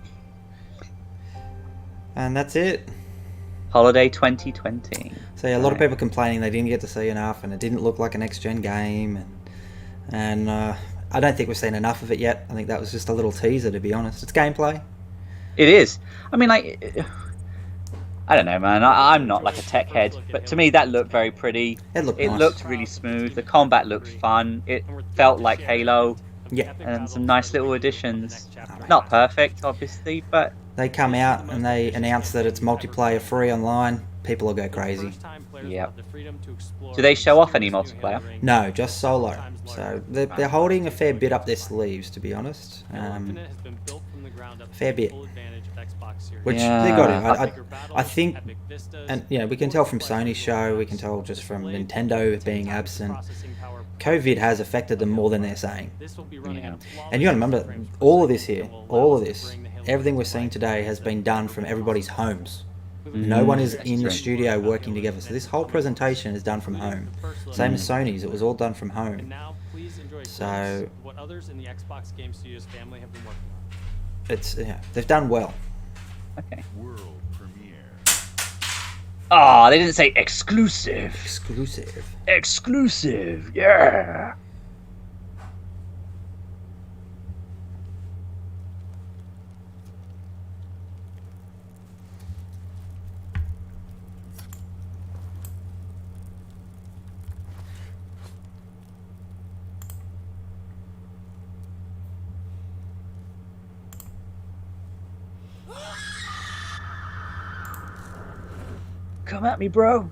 And that's it. Holiday 2020. So yeah, a lot of people complaining they didn't get to see enough, and it didn't look like a next-gen game, and I don't think we've seen enough of it yet. I think that was just a little teaser, to be honest. It's gameplay. It is. I mean, like, I don't know, man. I'm not like a tech head, but to me that looked very pretty. It looked nice. Looked really smooth. The combat looked fun. It felt like Halo. Yeah. And some nice little additions. Not perfect, obviously, but They come out and they announce that it's multiplayer free online. People will go crazy. yeah. Do they show off any multiplayer? No, just solo. So they're holding a fair bit up their sleeves, to be honest. Fair bit. Which they got it. I think, and you know, we can tell from Sony's show, we can tell just from Nintendo being absent. COVID has affected them more than they're saying. Yeah. And you got to remember, all of this, everything we're seeing today has been done from everybody's homes. No one is in the studio working together. So this whole presentation is done from home. Same as Sony's, it was all done from home. So what others in the Xbox Game Studios family have been working on. it's they've done well. Okay. World premiere. Oh, they didn't say exclusive. Exclusive. Exclusive, yeah. Come at me, bro.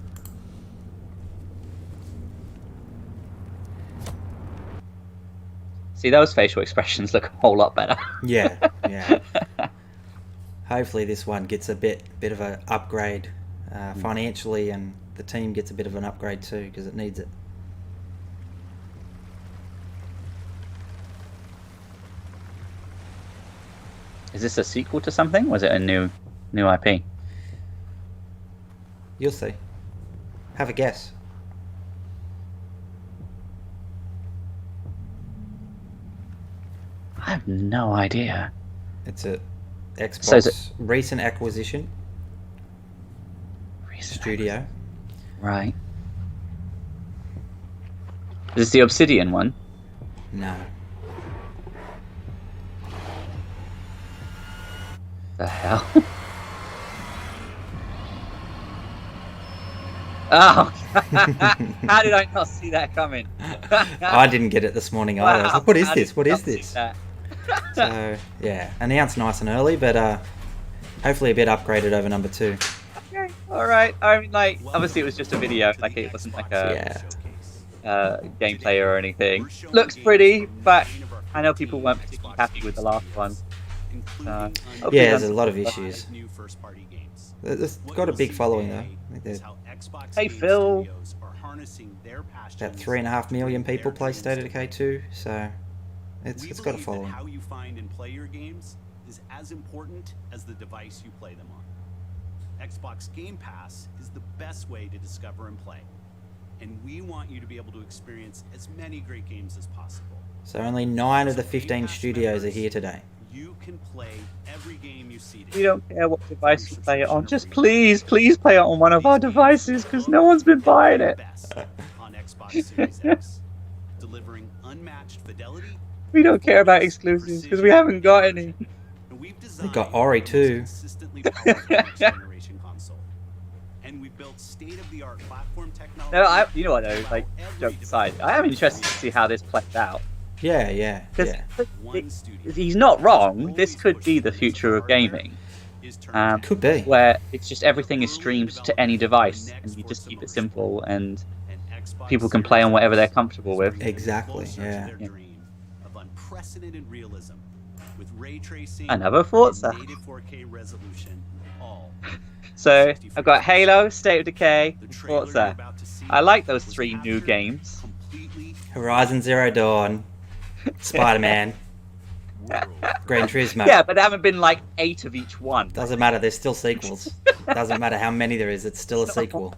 See, those facial expressions look a whole lot better. Yeah. Hopefully this one gets a bit of an upgrade financially, and the team gets a bit of an upgrade too, because it needs it. Is this a sequel to something? Was it a new IP? You'll see. Have a guess. I have no idea. It's a Xbox So is it- recent acquisition studio. Right. Is this the Obsidian one? No. The hell? Oh! How did I not see that coming? I didn't get it this morning either. I was like, what is How this? did What I is not see this? that? So, yeah, announced nice and early, but hopefully a bit upgraded over number 2. Okay, alright. I mean, like, obviously it was just a video. Like, it wasn't like a gameplay or anything. Looks pretty, but I know people weren't particularly happy with the last one. Yeah, there's a lot of issues. It's got a big following though. I think Hey Phil. about 3.5 million people play State of Decay 2, so It's got to believe follow. that how you find and play your games is as important as the device you play them on. Xbox Game Pass is the best way to discover and play, and we want you to be able to experience as many great games as possible. So only 9 of the 15 studios are here today. You can play every game you see. We don't care what device you play it on. Just please play it on one of our devices, because no one's been buying it. On Xbox Series X, delivering unmatched fidelity. We don't care about exclusives because we haven't got any. They got Ori too. Generation console. And we built state-of-the-art platform technology. No, you know what though? Like, joke aside, I am interested to see how this plays out. Yeah. He's not wrong. This could be the future of gaming. Could be. Where it's just everything is streamed to any device, and you just keep it simple, and people can play on whatever they're comfortable with. Exactly. Yeah. Of unprecedented realism, with ray tracing, Another Forza. native 4K resolution, all. So I've got Halo, State of Decay, and Forza. I like those 3 new games. Horizon Zero Dawn, Spider-Man, Gran Turismo. Yeah, but there haven't been like 8 of each one. Doesn't matter, there's still sequels. Doesn't matter how many there is, it's still a sequel.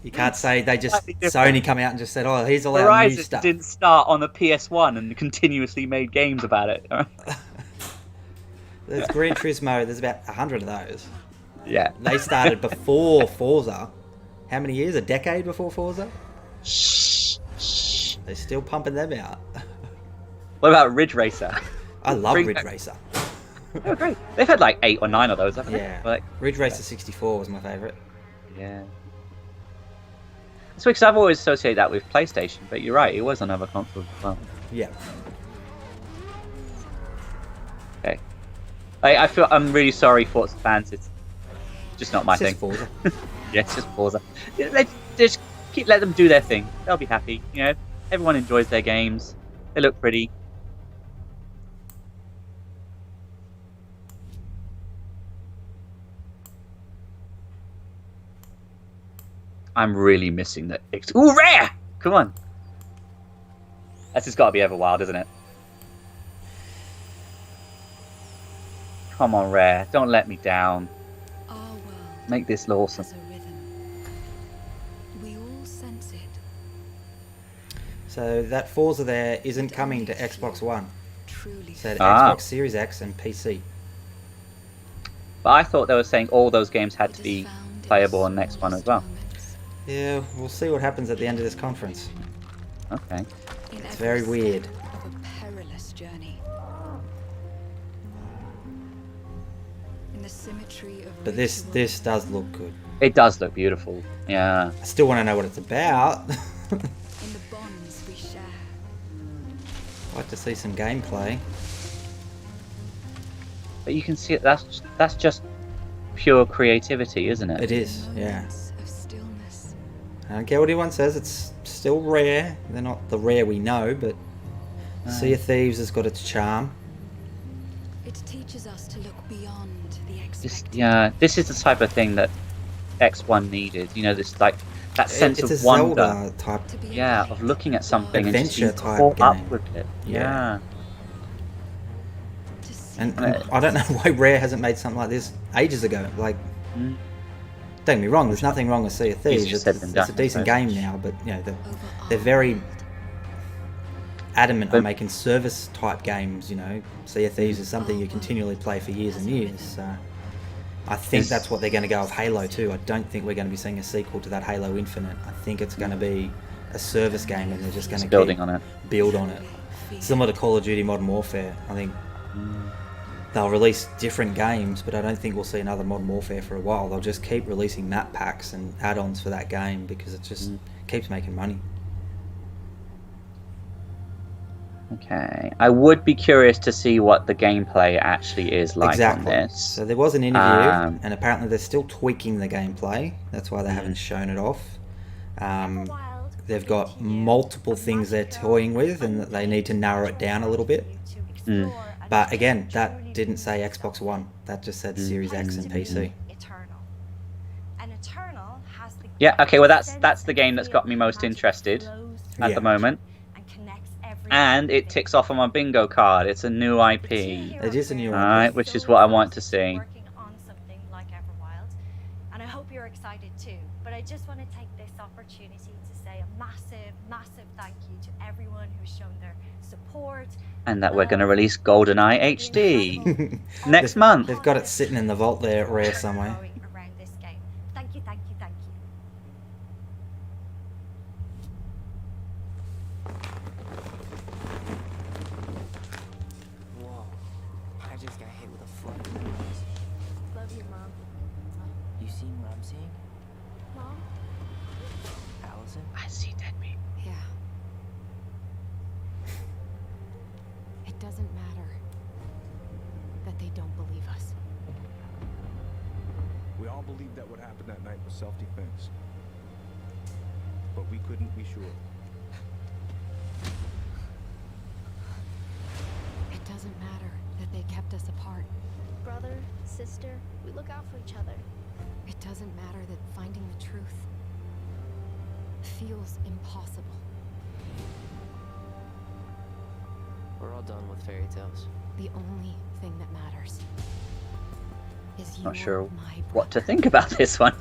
You can't say they just Sony come out and just said, "Oh, here's all our new Horizon stuff." didn't start on the PS1 and continuously made games about it. There's Gran Turismo. There's about 100 of those. Yeah. They started before Forza. How many years? A decade before Forza? They're still pumping them out. What about Ridge Racer? I love Ridge Racer. Oh, great. They've had like 8 or 9 of those, haven't they? Yeah. Like, Ridge Racer 64 was my favourite. Yeah. That's because I've always associated that with PlayStation, but you're right, it was on other consoles as well. Yeah. Okay. I feel I'm really sorry, Forza fans. It's just not my It's thing. just Forza. Yeah, it's just Forza. Just let them do their thing. They'll be happy. You know, everyone enjoys their games. They look pretty. I'm really missing that. Ooh, rare! Come on. That's just got to be Everwild, isn't it? Come on, rare. Don't let me down. Make this awesome. We all sense it. So that Forza there isn't coming to Xbox One. So the Ah. Xbox Series X and PC. But I thought they were saying all those games had to be playable on next one as well. Yeah, we'll see what happens at the end of this conference. Okay. It's very weird. Of a perilous journey. In the symmetry of But this does look good. It does look beautiful. Yeah. I still want to know what it's about. in the bonds we share. I'd like to see some gameplay. But you can see it. That's just pure creativity, isn't it? It is, yeah. Of stillness. I don't care what anyone says, it's still rare. They're not the rare we know, but Sea of Thieves has got its charm. It teaches us to look beyond the expected. This is the type of thing that X1 needed. You know, this like that sense It's of a wonder. Zelda type. Yeah, of looking at something Adventure and just being type caught up game. with it. Yeah. And I don't know why Rare hasn't made something like this ages ago. Like, don't get me wrong, there's nothing wrong with Sea of Thieves. Easier said than It's a done, decent so. game now, but you know they're very adamant on making service type games. You know, Sea of Thieves is something you continually play for years and years. So I think that's what they're going to go with Halo too. I don't think we're going to be seeing a sequel to that Halo Infinite. I think it's going to be a service game, and they're just going to build on it. Similar to Call of Duty Modern Warfare. I think they'll release different games, but I don't think we'll see another Modern Warfare for a while. They'll just keep releasing map packs and add-ons for that game because it just keeps making money. Okay, I would be curious to see what the gameplay actually is like Exactly. on this. So there was an interview, and apparently they're still tweaking the gameplay. That's why they haven't shown it off. They've got multiple things they're toying with, and that they need to narrow it down a little bit. But again, that didn't say Xbox One. That just said Series X and PC. Yeah. Okay. Well, that's the game that's got me most interested at the moment. And it ticks off on my bingo card. It's a new IP. It is a new IP. Alright, which is what I want to see. Working on something like Everwild, and I hope you're excited too. But I just want to take this opportunity to say a massive, massive thank you to everyone who's shown their support. And that we're going to release GoldenEye HD next month. They've got it sitting in the vault there, rare somewhere. Around this game. Thank you, thank you, thank you. Whoa, I just got hit with a flood. Love you, Mom. You seen what I'm seeing? Mom? Allison? I see dead people. Yeah. It doesn't matter that they don't believe us. We all believed that what happened that night was self-defense. But we couldn't be sure. It doesn't matter that they kept us apart. Brother, sister, we look out for each other. It doesn't matter that finding the truth feels impossible. We're all done with fairy tales. The only thing that matters is you. Not sure what to think about this one.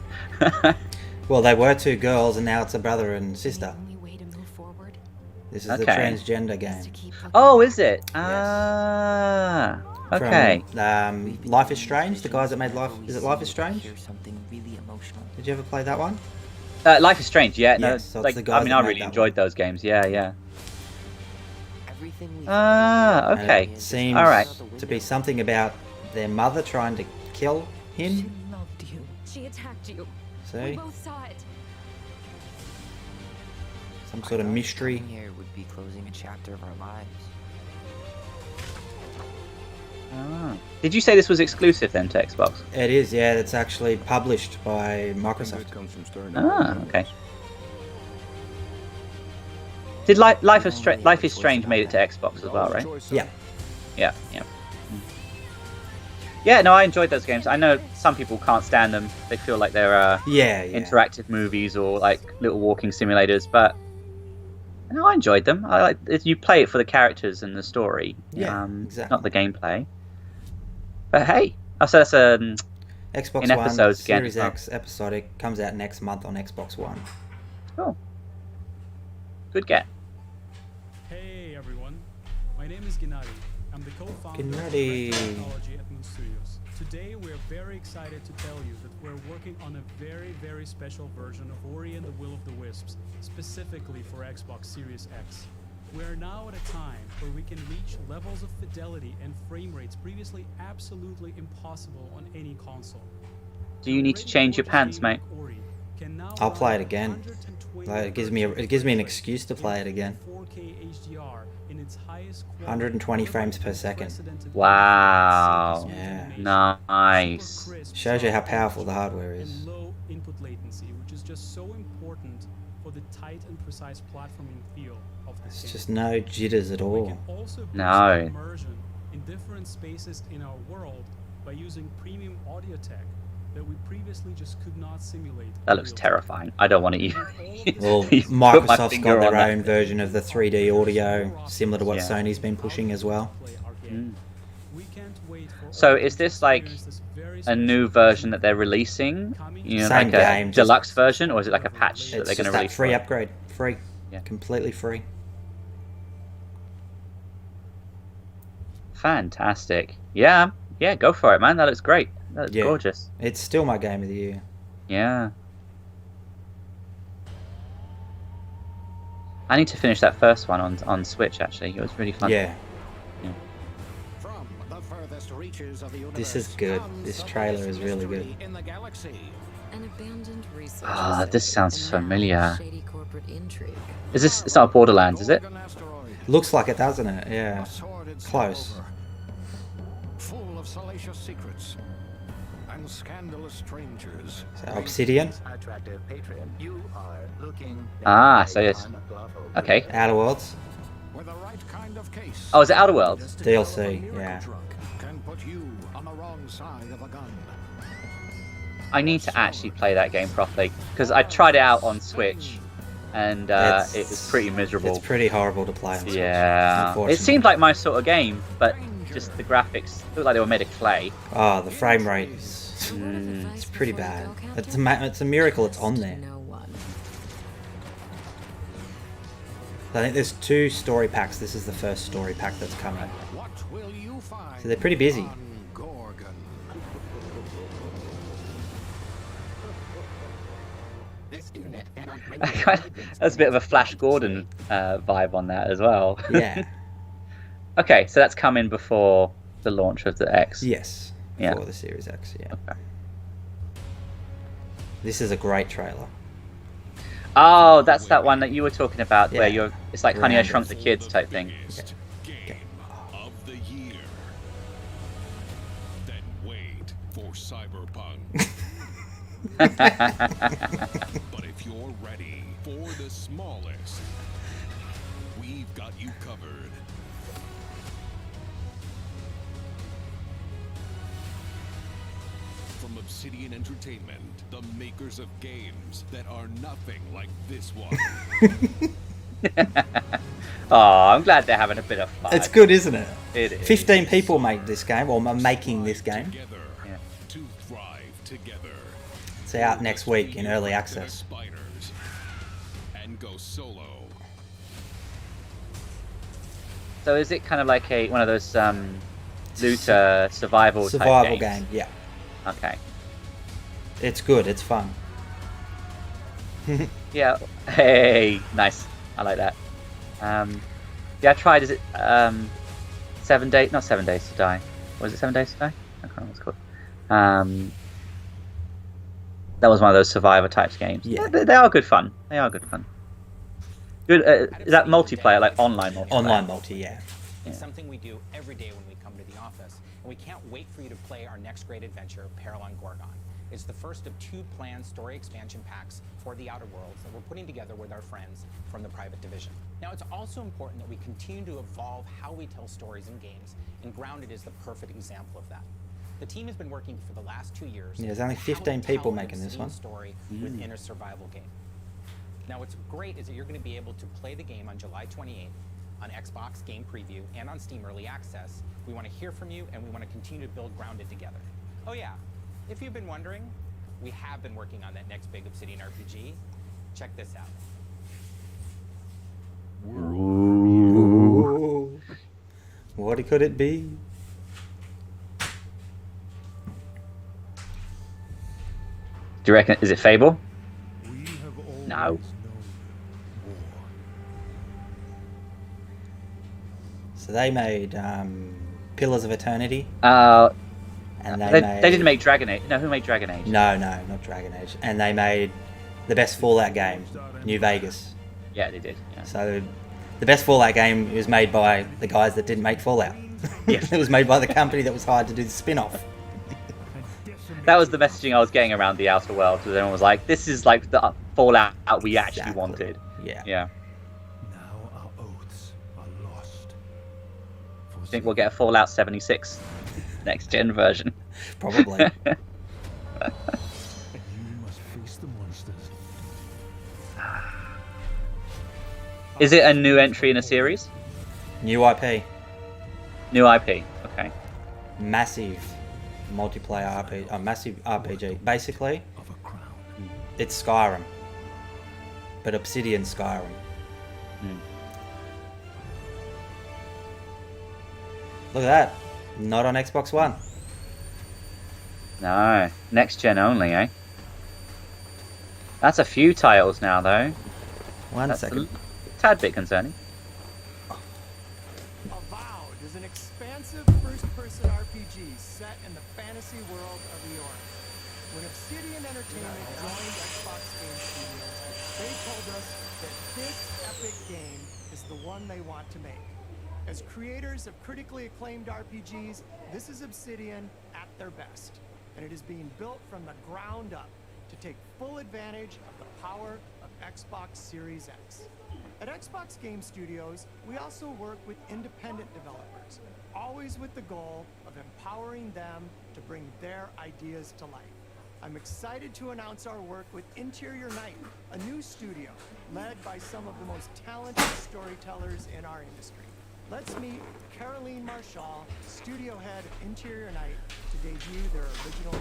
Well, they were two girls, and now it's a brother and sister. The only way to move forward. This is the transgender game. Oh, is it? Ah, okay. From Life is Strange, the guys that made Life... Is it Life is Strange? Hear something really emotional. Did you ever play that one? Life is Strange, yeah. No, Yes, so it's like, the guys I mean, that I made really that enjoyed those games. Yeah, yeah. Everything we Ah, And okay. it seems All right. to be something about their mother trying to kill him. loved you. She attacked you. See? We both saw it. Some sort of mystery. Coming here would be closing a chapter of our lives. Ah. Did you say this was exclusive then to Xbox? It is, yeah. It's actually published by Microsoft. Ah, okay. Did Life is Strange made it to Xbox as well, right? Yeah. Yeah, yeah. Yeah, no, I enjoyed those games. I know some people can't stand them. They feel like they're interactive movies or like little walking simulators, but no, I enjoyed them. I like you play it for the characters and the story, exactly. not the gameplay. But hey, so that's Xbox in One, episodes again. Series X episodic, comes out next month on Xbox One. Cool. Good get. Hey everyone, my name is Gennady. I'm the co-founder of Gennady. Technology at Moon Studios. Today we're very excited to tell you that we're working on a very, very special version of Ori and the Will of the Wisps, specifically for Xbox Series X. We are now at a time where we can reach levels of fidelity and frame rates previously absolutely impossible on any console. Do you need to change your pants, mate? I'll play it again. Like, it gives me an excuse to play it again. 120 frames per second. Wow. Yeah. Nice. Shows you how powerful the hardware is. And low input latency, which is just so important for the tight and precise platforming feel of this game. It's just no jitters at all. No. Immersion in different spaces in our world by using premium audio tech that we previously just could not simulate. That looks terrifying. I don't want to even. Well, Microsoft's got their own version of the 3D audio, similar to what Sony's been pushing as well. Mm. So is this like a new version that they're releasing? You know, Same like a game, just- deluxe version, or is it like a patch that It's they're going just to that release? free for it? upgrade. Free. Yeah. Completely free. Fantastic. Yeah, yeah, go for it, man. That looks great. That looks gorgeous. It's still my game of the year. Yeah. I need to finish that first one on Switch. Actually, it was really fun. Yeah. From the furthest reaches of the universe This is good. This trailer is really good. in the galaxy. An abandoned research. Ah, this sounds familiar. Shady corporate intrigue. Is this? It's not Borderlands, is it? Looks like it, doesn't it? Yeah. Close. Full of salacious secrets and scandalous strangers. So Obsidian. Attractive patron, you are looking Ah, so yes. Okay. Outer Worlds. with the right kind of case. Oh, is it Outer Worlds? DLC, yeah. Can put you on the wrong side of a gun. I need to actually play that game properly because I tried it out on Switch, and it was pretty miserable. It's pretty horrible to play on Switch. Yeah, it seemed like my sort of game, but just the graphics looked like they were made of clay. Oh, the frame rate is it's pretty bad. It's a miracle it's on there. I think there's 2 story packs. This is the first story pack that's coming. So they're pretty busy. That's a bit of a Flash Gordon vibe on that as well. Yeah. Okay, so that's coming before the launch of the X. Yes. Yeah. Before the Series X. Yeah. Okay. This is a great trailer. Oh, that's that one that you were talking about, where Yeah. it's like Honey, I Shrunk the Kids type thing. Of the year. Then wait for Cyberpunk. But if you're ready for the smallest, we've got you covered. From Obsidian Entertainment, the makers of games that are nothing like this one. Oh, I'm glad they're having a bit of fun. It's good, isn't it? It is. 15 people made this game, or are making this game. Yeah. To thrive together. It's out next week in early access. Spiders and go solo. So is it kind of like one of those looter survival Survival type game, games? yeah. Okay. It's good, it's fun. Yeah. Hey, nice. I like that. Yeah, I tried. Is it 7 days? Not 7 days to die. Was it 7 days to die? I can't remember what it's called. That was one of those survivor types games. Yeah. They are good fun. They are good fun. Good. Is that multiplayer, like online multiplayer? Online multi, yeah. It's something we do every day when we come to the office, and we can't wait for you to play our next great adventure, Peril on Gorgon. It's the first of 2 planned story expansion packs for the Outer Worlds that we're putting together with our friends from the Private Division. Now, it's also important that we continue to evolve how we tell stories in games, and Grounded is the perfect example of that. The team has been working for the last 2 years. Yeah, there's only on how to 15 people tell an making this obscene one. Story within a survival game. Now, what's great is that you're going to be able to play the game on July 28th on Xbox Game Preview and on Steam Early Access. We want to hear from you, and we want to continue to build Grounded together. Oh yeah, if you've been wondering, we have been working on that next big Obsidian RPG. Check this out. Ooh. What could it be? Do you reckon? Is it Fable? No. So they made Pillars of Eternity. And they didn't make Dragon Age. No, who made Dragon Age? No, not Dragon Age. And they made the best Fallout game, New Vegas. Yeah, they did. Yeah. So the best Fallout game was made by the guys that didn't make Fallout. Yeah. It was made by the company that was hired to do the spin-off. That was the messaging I was getting around the Outer Worlds, because everyone was like, "This is like the Fallout we actually wanted." Yeah. Yeah. Now our oaths are lost. I think we'll get a Fallout 76 next gen version. Probably. You must face the monsters. Is it a new entry in a series? New IP. New IP. Okay. Massive multiplayer RPG. Massive RPG. Basically, it's Skyrim. But Obsidian Skyrim. Look at that. Not on Xbox One. No. Next gen only, eh? That's a few titles now, though. One second. A tad bit concerning. Avowed is an expansive first-person RPG set in the fantasy world of York. When Obsidian Entertainment joined Xbox Game Studios, they told us that this epic game is the one they want to make. As creators of critically acclaimed RPGs, this is Obsidian at their best, and it is being built from the ground up to take full advantage of the power of Xbox Series X. At Xbox Game Studios, we also work with independent developers, always with the goal of empowering them to bring their ideas to life. I'm excited to announce our work with Interior Night, a new studio led by some of the most talented storytellers in our industry. Let's meet Caroline Marshall, studio head of Interior Night, to debut their original.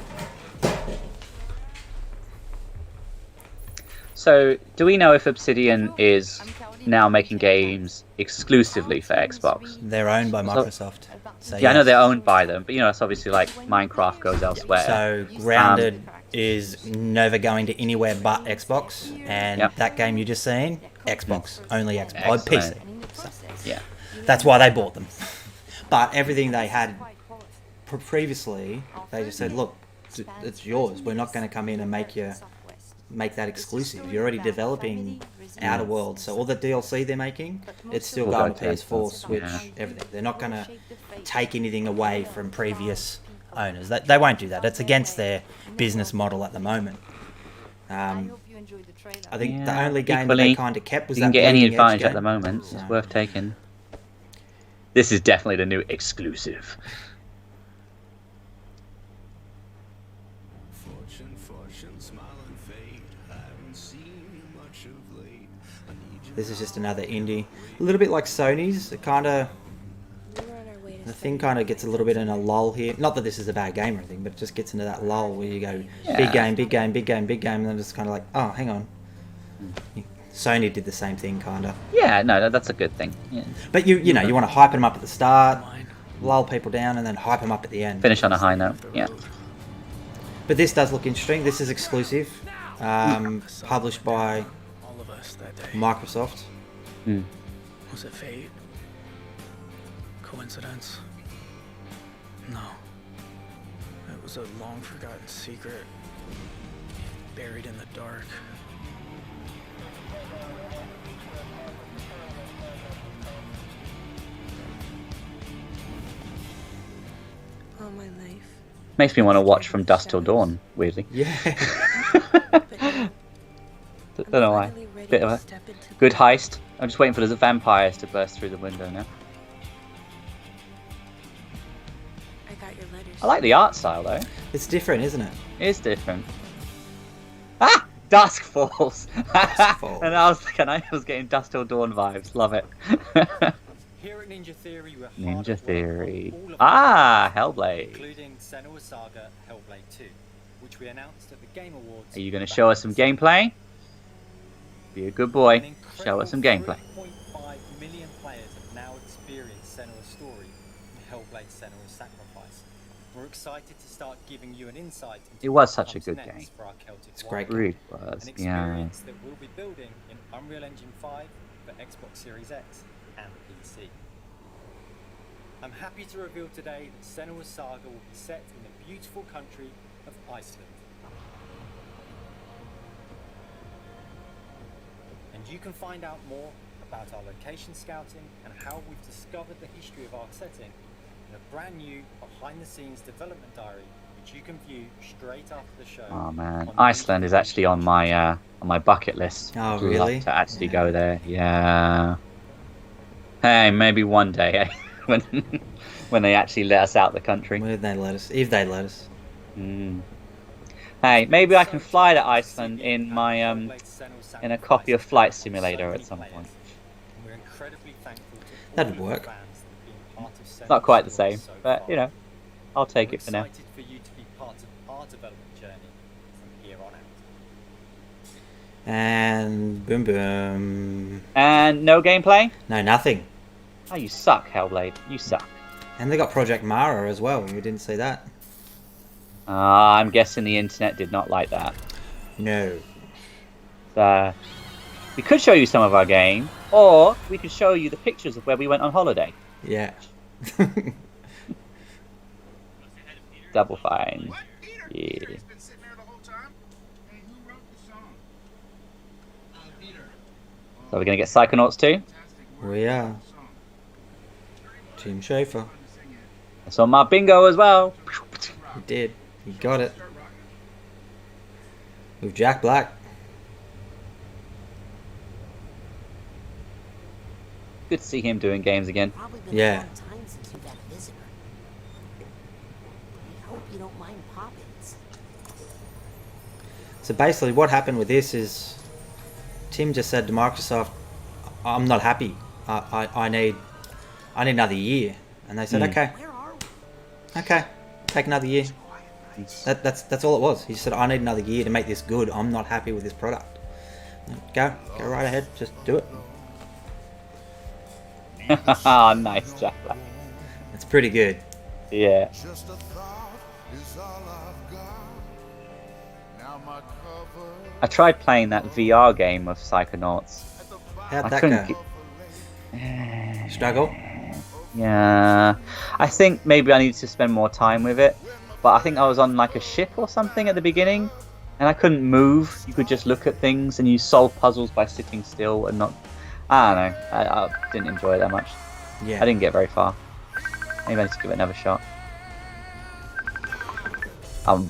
So, do we know if Obsidian is now making games exclusively for Xbox? They're owned by Microsoft. So yeah, I know yes. they're owned by them, but you know, it's obviously like Minecraft goes elsewhere. So Grounded is never going to anywhere but Xbox, and that game you just seen, Xbox, only Xbox, or PC. So, yeah, that's why they bought them. But everything they had previously, they just said, look, it's yours. We're not going to come in and make that exclusive. You're already developing Outer Worlds, so all the DLC they're making, it's still going PS4, Switch, everything. They're not going to take anything away from previous owners. They won't do that. It's against their business model at the moment. I think the only game that they kind of kept was you can that get any Bleeding Edge advantage game. at the moment. It's worth taking. This is definitely the new exclusive. This is just another indie. A little bit like Sony's. It kind of... The thing kind of gets a little bit in a lull here. Not that this is a bad game or anything, but it just gets into that lull where you go, big game, big game, big game, big game, and then it's kind of like, oh, hang on. Sony did the same thing, kind of. Yeah, no, that's a good thing. Yeah. But you know, you want to hype them up at the start, lull people down, and then hype them up at the end. Finish on a high note, yeah. But this does look interesting. This is exclusive. Published by Microsoft. Was it fate? Coincidence? No. It was a long forgotten secret, buried in the dark. All my life. Makes me want to watch From Dusk Till Dawn, weirdly. Yeah. Don't know why. Bit of a good heist. I'm just waiting for the vampires to burst through the window now. I got your letters. I like the art style though. It's different, isn't it? It is different. Ah! Dusk Falls! And I was getting Dusk Till Dawn vibes. Love it. Here at Ninja Theory, we're Ninja Theory. Ah! Hellblade. including Senua's Saga Hellblade 2, which we announced at the Game Awards. Are you going to show us some gameplay? Be a good boy. Show us some gameplay. 3.5 million players have now experienced Senua's story in Hellblade: Senua's Sacrifice. We're excited to start giving you an insight into It was what such a comes good next game. for our Celtic It's a great Warrior. It was, An yeah. experience that we'll be building in Unreal Engine 5 for Xbox Series X and PC. I'm happy to reveal today that Senua's Saga will be set in the beautiful country of Iceland. And you can find out more about our location scouting and how we've discovered the history of our setting in a brand new behind-the-scenes development diary, which you can view straight after the show. Oh man, Iceland is actually on my bucket list. Oh, I'd love really? to actually go there. Yeah. Hey, maybe one day, eh? when they actually let us out the country. When they let us, if they let us. Hey, maybe I can fly to Iceland in my in a copy of Flight Simulator at some point. We're incredibly thankful to all That'd of the work. fans that have been part of Senua's Not quite the story same, so but far. you know, I'll take We're it for now. excited for you to be part of our development journey from here on out. And boom boom. And no gameplay? No, nothing. Oh, you suck, Hellblade. You suck. And they got Project Mara as well. We didn't see that. I'm guessing the internet did not like that. No. We could show you some of our game, or we could show you the pictures of where we went on holiday. Yeah. Double fine. Yeah. So we're gonna get Psychonauts too? We are. Tim Schafer. That's on my bingo as well. He did. He got it. With Jack Black. Good to see him doing games again. Yeah. Time since you've had a visitor. I hope you don't mind pop-ins. So basically, what happened with this is Tim just said to Microsoft, "I'm not happy. I need another year." And they said, "Okay, take another year." That's all it was. He said, "I need another year to make this good. I'm not happy with this product." Go right ahead, just do it. Oh, nice, Jack Black. It's pretty good. Yeah. I tried playing that VR game of Psychonauts. How'd that go? Struggle? Yeah. I think maybe I needed to spend more time with it. But I think I was on like a ship or something at the beginning. And I couldn't move. You could just look at things and you solve puzzles by sitting still and not... I don't know. I didn't enjoy it that much. Yeah. I didn't get very far. Maybe I need to give it another shot.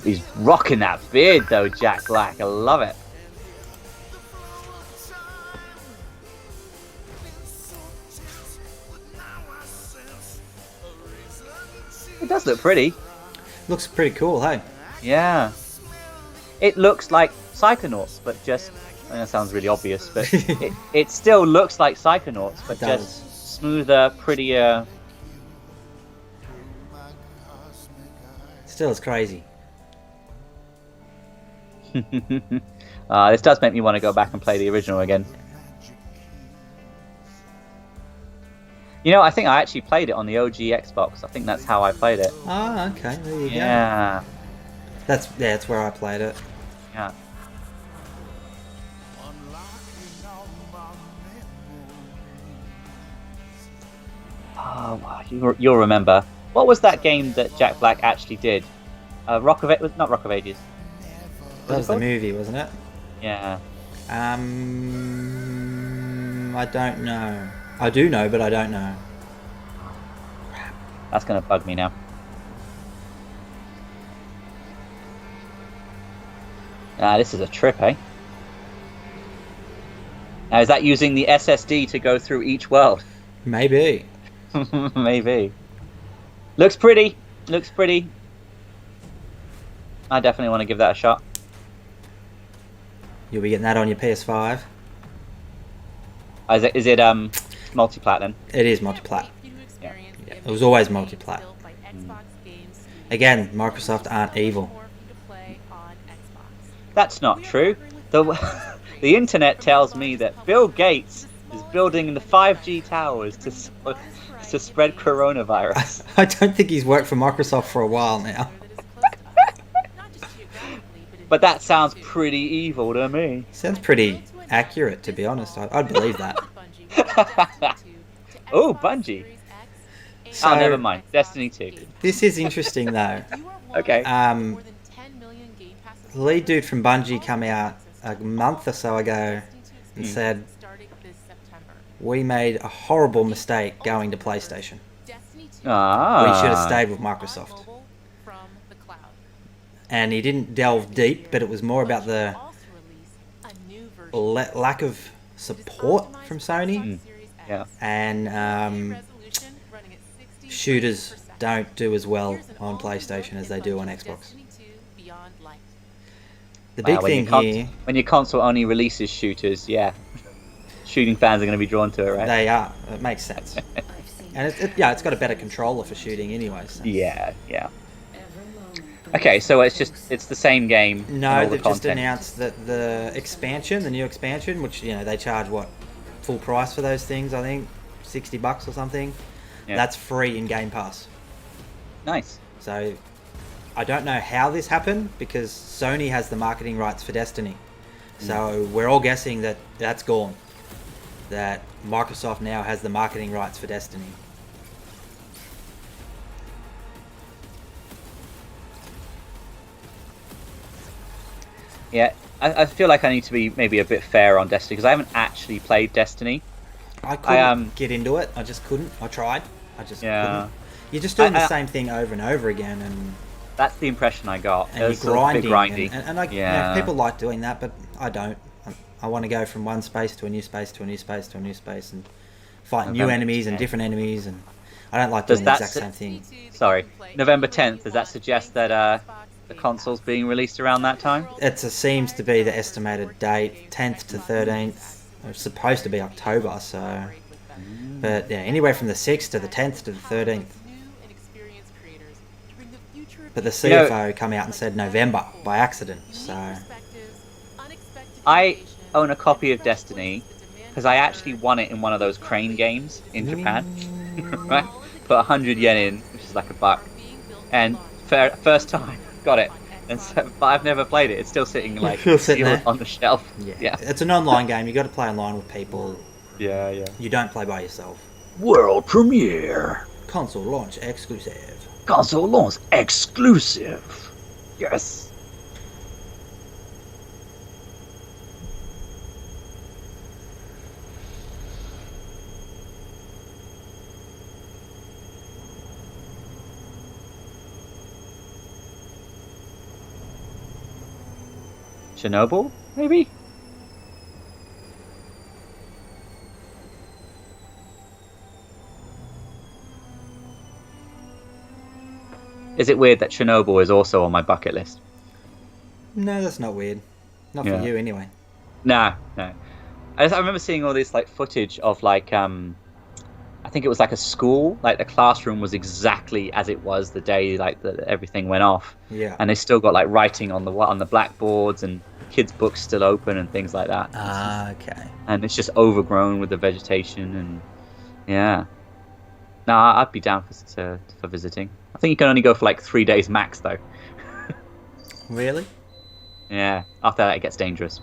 He's rocking that beard though, Jack Black. I love it. It does look pretty. Looks pretty cool, hey? Yeah. It looks like Psychonauts, but just... I know that sounds really obvious, but it still looks like Psychonauts, but just smoother, prettier. Still, it's crazy. This does make me want to go back and play the original again. You know, I think I actually played it on the OG Xbox. I think that's how I played it. Oh, okay. There you go. Yeah. That's where I played it. Yeah. Oh, you'll remember. What was that game that Jack Black actually did? Rock of Ages? Not Rock of Ages. That was the movie, wasn't it? Yeah. I don't know. I do know, but I don't know. That's gonna bug me now. This is a trip, eh? Now, is that using the SSD to go through each world? Maybe. Maybe. Looks pretty. Looks pretty. I definitely want to give that a shot. You'll be getting that on your PS5. Is it multi-plat then? It is multi-plat. Yeah. It was always multi-plat. Again, Microsoft aren't evil. That's not true. The internet tells me that Bill Gates is building the 5G towers to spread coronavirus. I don't think he's worked for Microsoft for a while now. But that sounds pretty evil to me. Sounds pretty accurate, to be honest. I'd believe that. Oh, Bungie. So, oh, never mind. Destiny 2. This is interesting, though. Okay. The lead dude from Bungie came out a month or so ago and said, "We made a horrible mistake going to PlayStation. We should have stayed with Microsoft." And he didn't delve deep, but it was more about the lack of support from Sony. Yeah. And shooters don't do as well on PlayStation as they do on Xbox. The big thing here... When your console only releases shooters, yeah. Shooting fans are going to be drawn to it, right? They are. It makes sense. And it's got a better controller for shooting anyway. So. Yeah. Okay, so it's the same game. No, they've just announced that the new expansion, which they charge full price for those things, I think $60 or something. Yeah. That's free in Game Pass. Nice. So I don't know how this happened because Sony has the marketing rights for Destiny. So we're all guessing that that's gone. That Microsoft now has the marketing rights for Destiny. Yeah, I feel like I need to be maybe a bit fair on Destiny because I haven't actually played Destiny. I couldn't get into it. I just couldn't. I tried. I just couldn't. You're just doing the same thing over and over again, and that's the impression I got. And you're grinding, and people like doing that, but I don't. I want to go from one space to a new space to a new space to a new space and fight new enemies and different enemies, and I don't like doing the exact same thing. Sorry, November 10th. Does that suggest that the consoles being released around that time? Seems to be the estimated date, 10th to 13th. It's supposed to be October, so... But yeah, anywhere from the 6th to the 10th to the 13th. But the CFO come out and said November by accident, so... I own a copy of Destiny because I actually won it in one of those crane games in Japan. Right? Put 100 yen in, which is like $1. And first time, got it. And so, but I've never played it. It's still sitting like sealed on the shelf. Yeah. It's an online game. You got to play online with people. Yeah. You don't play by yourself. World premiere. Console launch exclusive. Console launch exclusive. Yes. Chernobyl, maybe? Is it weird that Chernobyl is also on my bucket list? No, that's not weird. Not for you, anyway. No. I remember seeing all this like footage of like I think it was like a school, like the classroom was exactly as it was the day like everything went off. Yeah. And they still got like writing on the blackboards and kids' books still open and things like that. Okay. And it's just overgrown with the vegetation and yeah. No, I'd be down for visiting. I think you can only go for like 3 days max though. Really? Yeah. After that, it gets dangerous.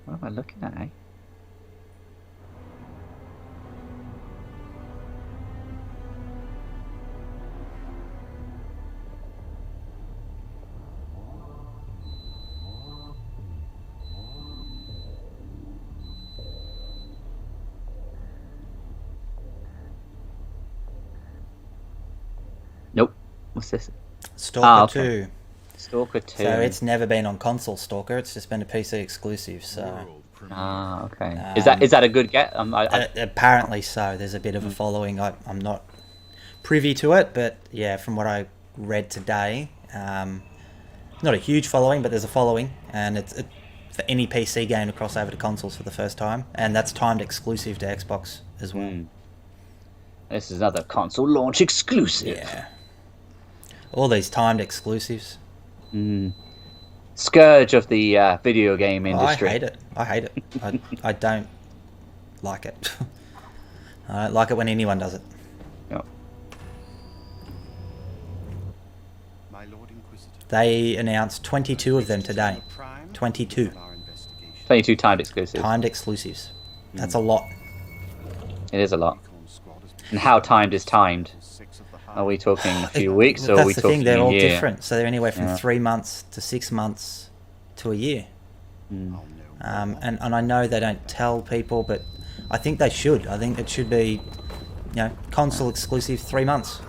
What am I looking at, eh? Nope. What's this? Stalker 2. Stalker 2. So it's never been on console, Stalker. It's just been a PC exclusive. So. Okay. Is that a good get? Apparently so. There's a bit of a following. I'm not privy to it, but yeah, from what I read today, not a huge following, but there's a following, and it's for any PC game to cross over to consoles for the first time, and that's timed exclusive to Xbox as well. This is another console launch exclusive. Yeah. All these timed exclusives. Scourge of the video game industry. I hate it. I don't like it. I don't like it when anyone does it. Yep. My Lord Inquisitor. They announced 22 of them today. 22. 22 timed exclusives. Timed exclusives. That's a lot. It is a lot. And how timed is timed? Are we talking a few weeks, or are we talking a year? They're all different. So they're anywhere from 3 months to 6 months to a year. And I know they don't tell people, but I think they should. I think it should be, console exclusive 3 months.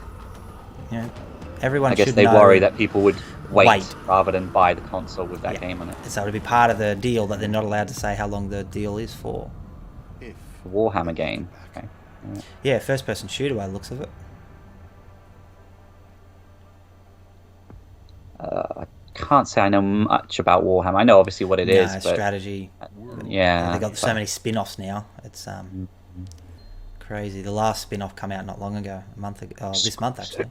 Everyone. I guess should they know worry that people would wait rather than buy the console with that game on it. So it'll be part of the deal that they're not allowed to say how long the deal is for. Warhammer game. Okay. Yeah, first-person shooter by the looks of it. I can't say I know much about Warhammer. I know obviously what it is, but strategy. Yeah, they got so many spin-offs now. It's crazy. The last spin-off come out not long ago, this month actually.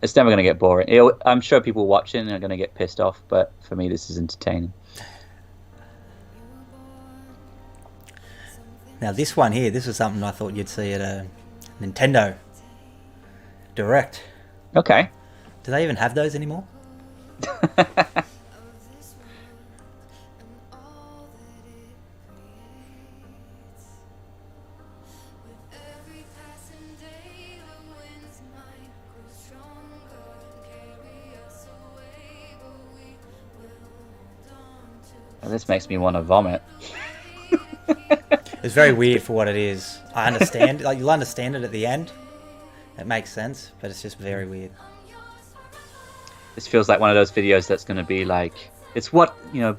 It's never going to get boring. I'm sure people watching are going to get pissed off, but for me, this is entertaining. Now this one here, this was something I thought you'd see at a Nintendo Direct. Okay. Do they even have those anymore? Well, this makes me want to vomit. It's very weird for what it is. I understand, you'll understand it at the end. It makes sense, but it's just very weird. This feels like one of those videos that's going to be like, it's what,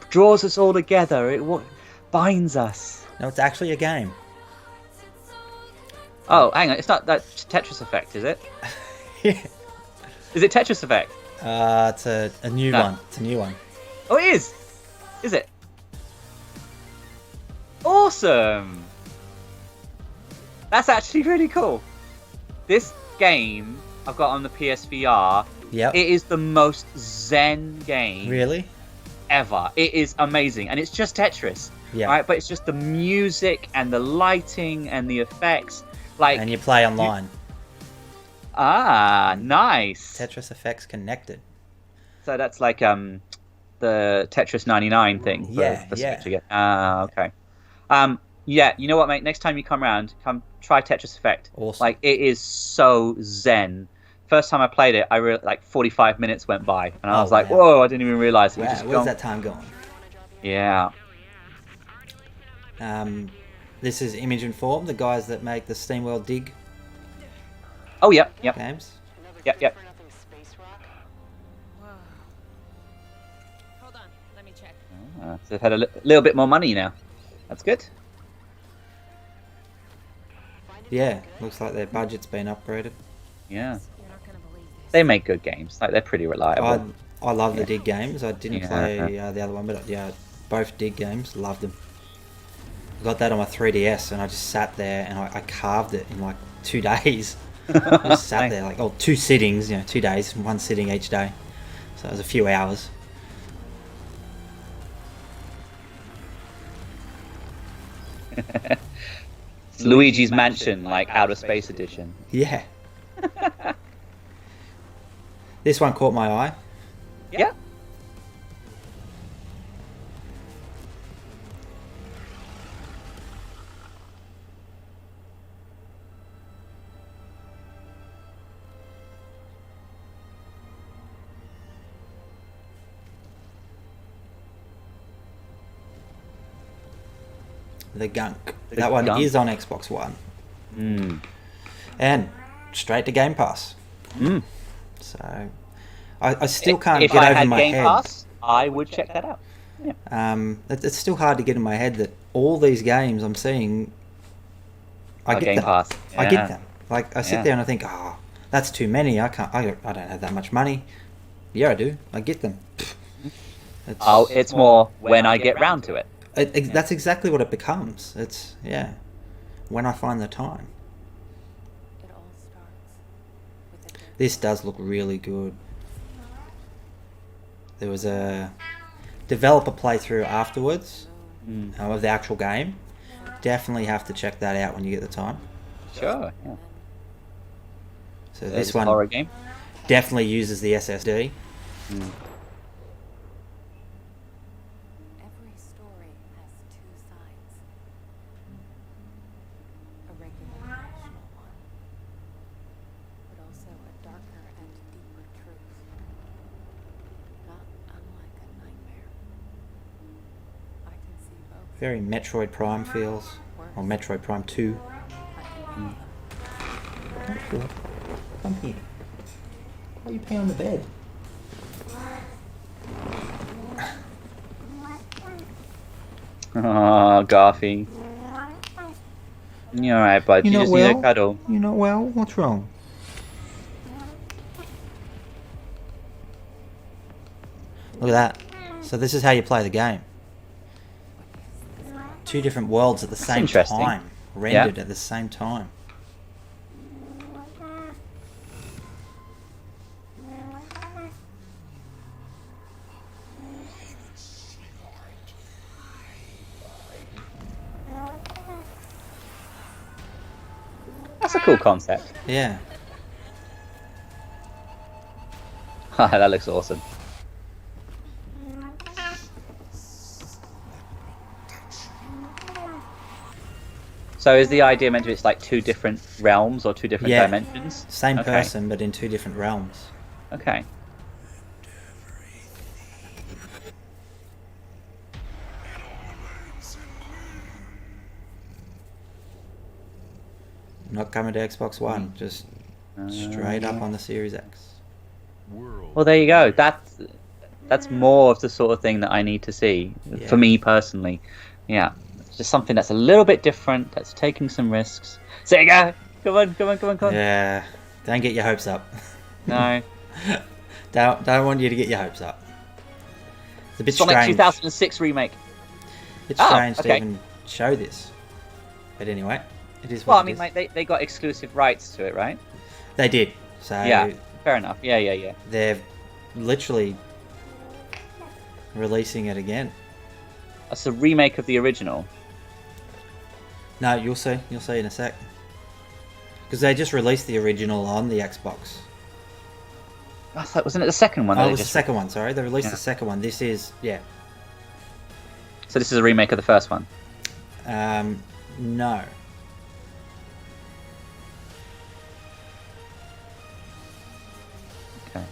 draws us all together. What binds us. No, it's actually a game. Oh, hang on. It's not that Tetris Effect, is it? Is it Tetris Effect? It's a new one. It's a new one. Oh, it is. Is it? Awesome. That's actually really cool. This game I've got on the PSVR. Yep. It is the most zen game. Really? Ever. It is amazing, and it's just Tetris. Yeah. Right, but it's just the music and the lighting and the effects. Like, and you play online. Nice. Tetris Effects connected. So that's like the Tetris 99 thing. For Switch again. Okay. Yeah, you know what, mate? Next time you come around, come try Tetris Effect. Awesome. Like, it is so zen. First time I played it, like 45 minutes went by, and I was like, "Whoa!" I didn't even realize. Wow, where's that time going? Yeah. This is Image and Form, the guys that make the SteamWorld Dig. Oh yeah, games. Yep. Hold on, let me check. So they've had a little bit more money now. That's good. Yeah, looks like their budget's been upgraded. Yeah. They make good games. Like, they're pretty reliable. I love the Dig games. I didn't play the other one, but both Dig games, loved them. I got that on my 3DS, and I just sat there and I carved it in like 2 days. I just sat there like 2 sittings, 2 days, 1 sitting each day. So it was a few hours. It's Luigi's Mansion, like Outer Space Edition. Yeah. This one caught my eye. Yeah. The Gunk. That one is on Xbox One. And straight to Game Pass. So I still can't get over my head. If I had Game Pass, I would check that out. Yeah. It's still hard to get in my head that all these games I'm seeing, I get Game them. Pass. I get them. Like, I sit there and I think, that's too many. I don't have that much money. Yeah, I do. I get them. It's more when I get round to it. That's exactly what it becomes. It's when I find the time. This does look really good. There was a developer playthrough afterwards of the actual game. Definitely have to check that out when you get the time. Sure. Yeah. So this one horror game definitely uses the SSD. Very Metroid Prime feels, or Metroid Prime 2. Come here. Why are you peeing on the bed? Oh, Garfy. You alright, bud? You just need a cuddle. You're not well? What's wrong? Look at that. So this is how you play the game. 2 different worlds at the same time, rendered at the same time. That's a cool concept. Yeah. That looks awesome. So is the idea meant to be it's like 2 different realms or 2 different dimensions? Same person, but in 2 different realms. Okay. Not coming to Xbox One, just straight up on the Series X. Well, there you go. That's more of the sort of thing that I need to see for me personally. Yeah. Just something that's a little bit different, that's taking some risks. Sega, Come on, come on, come on, come on. Yeah, don't get your hopes up. No. don't want you to get your hopes up. It's a bit Sonic strange. 2006 remake. It's strange to even show this. But anyway, it is what Well, I it mean, is. like they got exclusive rights to it, right? They did. So yeah, fair enough. Yeah. They're literally releasing it again. That's a remake of the original. No, you'll see. You'll see in a sec. Because they just released the original on the Xbox. I thought, wasn't it the second one? Oh, it was the second one, sorry. They released Yeah. the second one. This is, yeah. So this is a remake of the first one? No. Okay.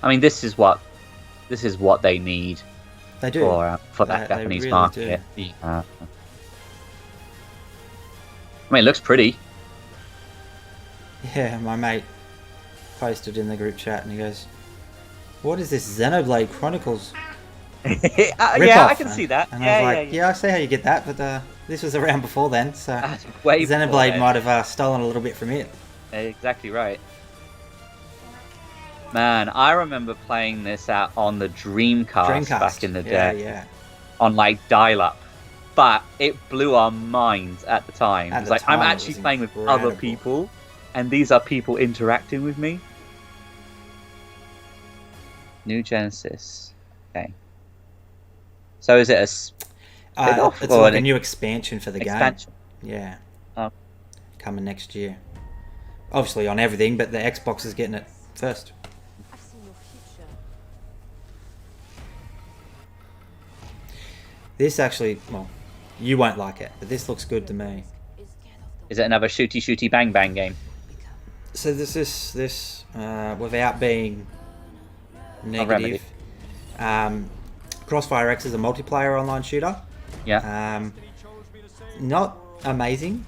I mean, this is what they need. They do. For that They Japanese really market. do. Yeah. I mean, it looks pretty. Yeah, my mate posted in the group chat and he goes, "What is this Xenoblade Chronicles?" Yeah, I can see that. And I was like, yeah, I see how you get that, but this was around before then, so way before Xenoblade then. might have stolen a little bit from it. Exactly right. Man, I remember playing this out on the Dreamcast back in the day. Yeah. On like dial-up. But it blew our minds at the time. At It's the like, I'm time, it actually was playing with incredible. other people, and these are people interacting with me. New Genesis. Okay. So is it a spin-off? It's or like a an new expansion for the expansion? game. Yeah. Oh. Coming next year. Obviously on everything, but the Xbox is getting it first. This actually, well, you won't like it, but this looks good to me. Is it another shooty bang bang game? So this without being Remedy. negative, Crossfire X is a multiplayer online shooter. Yeah. Not amazing,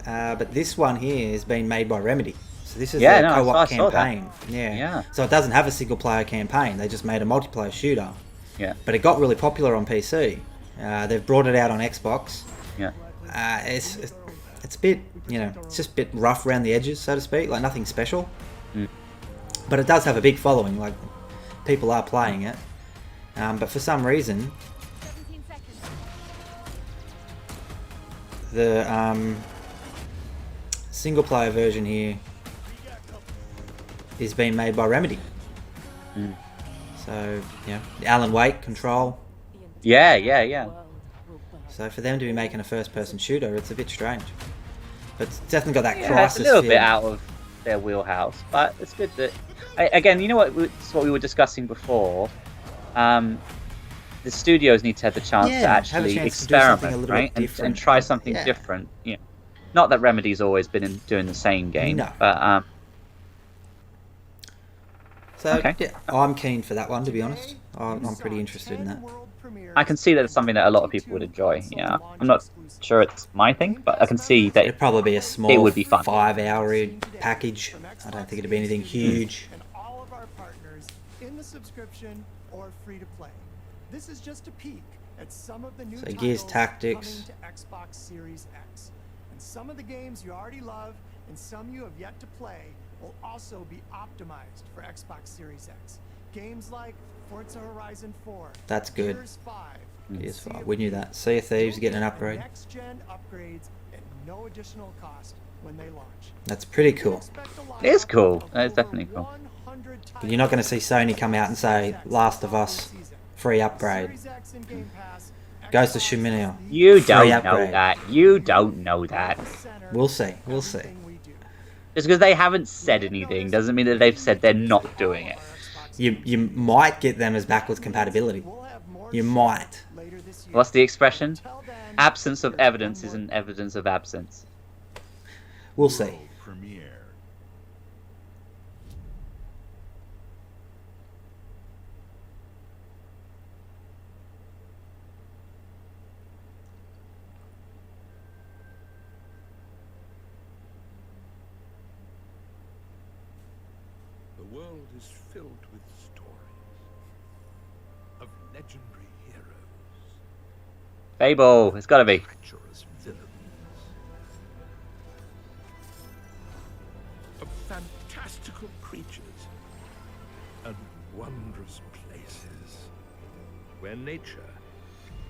but this one here has been made by Remedy. So this is Yeah, a no, co-op I saw that. campaign. Yeah. So it doesn't have a single player campaign. They just made a multiplayer shooter. Yeah. But it got really popular on PC. They've brought it out on Xbox. Yeah. It's a bit, it's just a bit rough around the edges, so to speak. Like nothing special. Mm. But it does have a big following. Like people are playing it. But for some reason, the single player version here is being made by Remedy. Mm. So, Alan Wake, Control. Yeah. So for them to be making a first-person shooter, it's a bit strange. But it's definitely got that Yeah, Crisis it's a little feel. bit out of their wheelhouse, but it's good that. Again, you know what? It's what we were discussing before. The studios need to have the chance to Yeah, have a actually chance to do something a experiment, little right, bit different. and try something Yeah. different. Yeah. Not that Remedy's always been doing the same game, No. but So okay. yeah, I'm keen for that one, to be honest. I'm pretty interested in that. I can see that it's something that a lot of people would enjoy. Yeah, I'm not sure it's my thing, but I can see that It'd probably be a small it would be fun. 5-hour package. I don't think it'd be anything huge. And all of our partners in the subscription or free to play. This is just a peek at some of the new So Gears titles Tactics. coming to Xbox Series X. And some of the games you already love and some you have yet to play will also be optimized for Xbox Series X. Games like Forza Horizon 4, That's good. Gears 5, Gears 5. We knew that. Sea of Thieves getting an upgrade. next-gen upgrades at no additional cost when they launch. That's pretty cool. It is cool. It's definitely cool. But you're not going to see Sony come out and say, Last of Us, free upgrade. Ghost of Tsushima, You free don't know upgrade. that. You don't know that. We'll see. We'll see. Just because they haven't said anything doesn't mean that they've said they're not doing it. You might get them as backwards compatibility. You might. What's the expression? Absence of evidence isn't evidence of absence. We'll see. Premiere. The world is filled with stories of legendary heroes, Fable, it's gotta be. treacherous villains, of fantastical creatures, and wondrous places where nature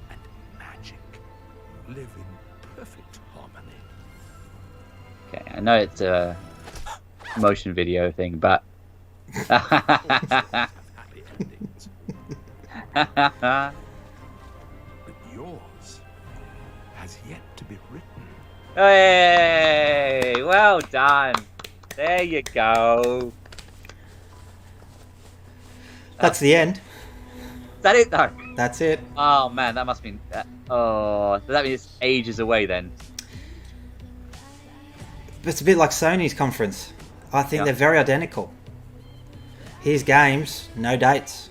and magic live in perfect harmony. Okay, I know it's a motion video thing, but Happy endings. But yours has yet to be written. hey, well done. There you go. That's the end. Is that it though? That's it. Oh man, that must mean. Oh, that means it's ages away then. It's a bit like Sony's conference. I think Yeah. they're very identical. Here's games, no dates.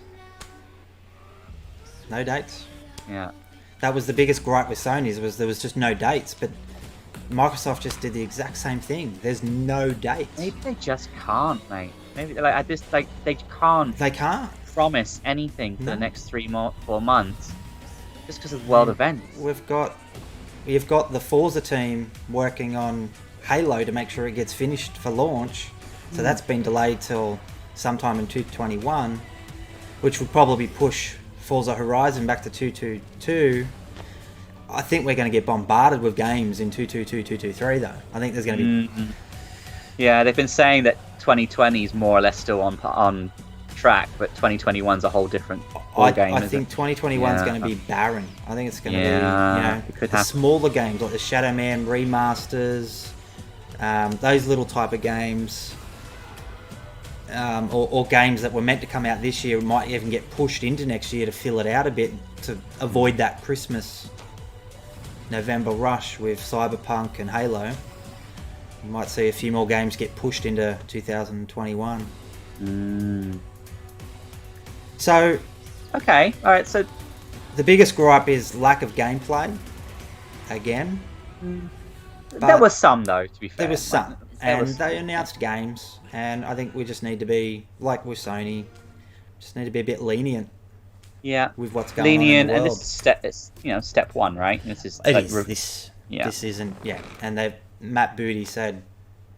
No dates. Yeah. That was the biggest gripe with Sony's, was there was just no dates, but Microsoft just did the exact same thing. There's no dates. Maybe they just can't, mate. Maybe like I just like they can't. They can't promise anything for No. the next 4 months, just because of world events. We've got the Forza team working on Halo to make sure it gets finished for launch. So that's been delayed till sometime in 2021, which would probably push Forza Horizon back to 222. I think we're going to get bombarded with games in 222, 223 though. I think there's going to be... Yeah, they've been saying that 2020 is more or less still on track, but 2021's a whole different game. I think 2021's going to be barren. I think it's going to be, it could the happen. smaller games like the Shadow Man remasters, those little type of games, or games that were meant to come out this year might even get pushed into next year to fill it out a bit to avoid that Christmas November rush with Cyberpunk and Halo. You might see a few more games get pushed into 2021. So, okay, all right. So, the biggest gripe is lack of gameplay. Again, there was some though. To be fair, there was some, There and was- they announced games, and I think we just need to be like with Sony, just need to be a bit lenient. Yeah, with what's going lenient, on in the and world. this is step one, right? This is It like, is. This isn't. Yeah, and Matt Booty said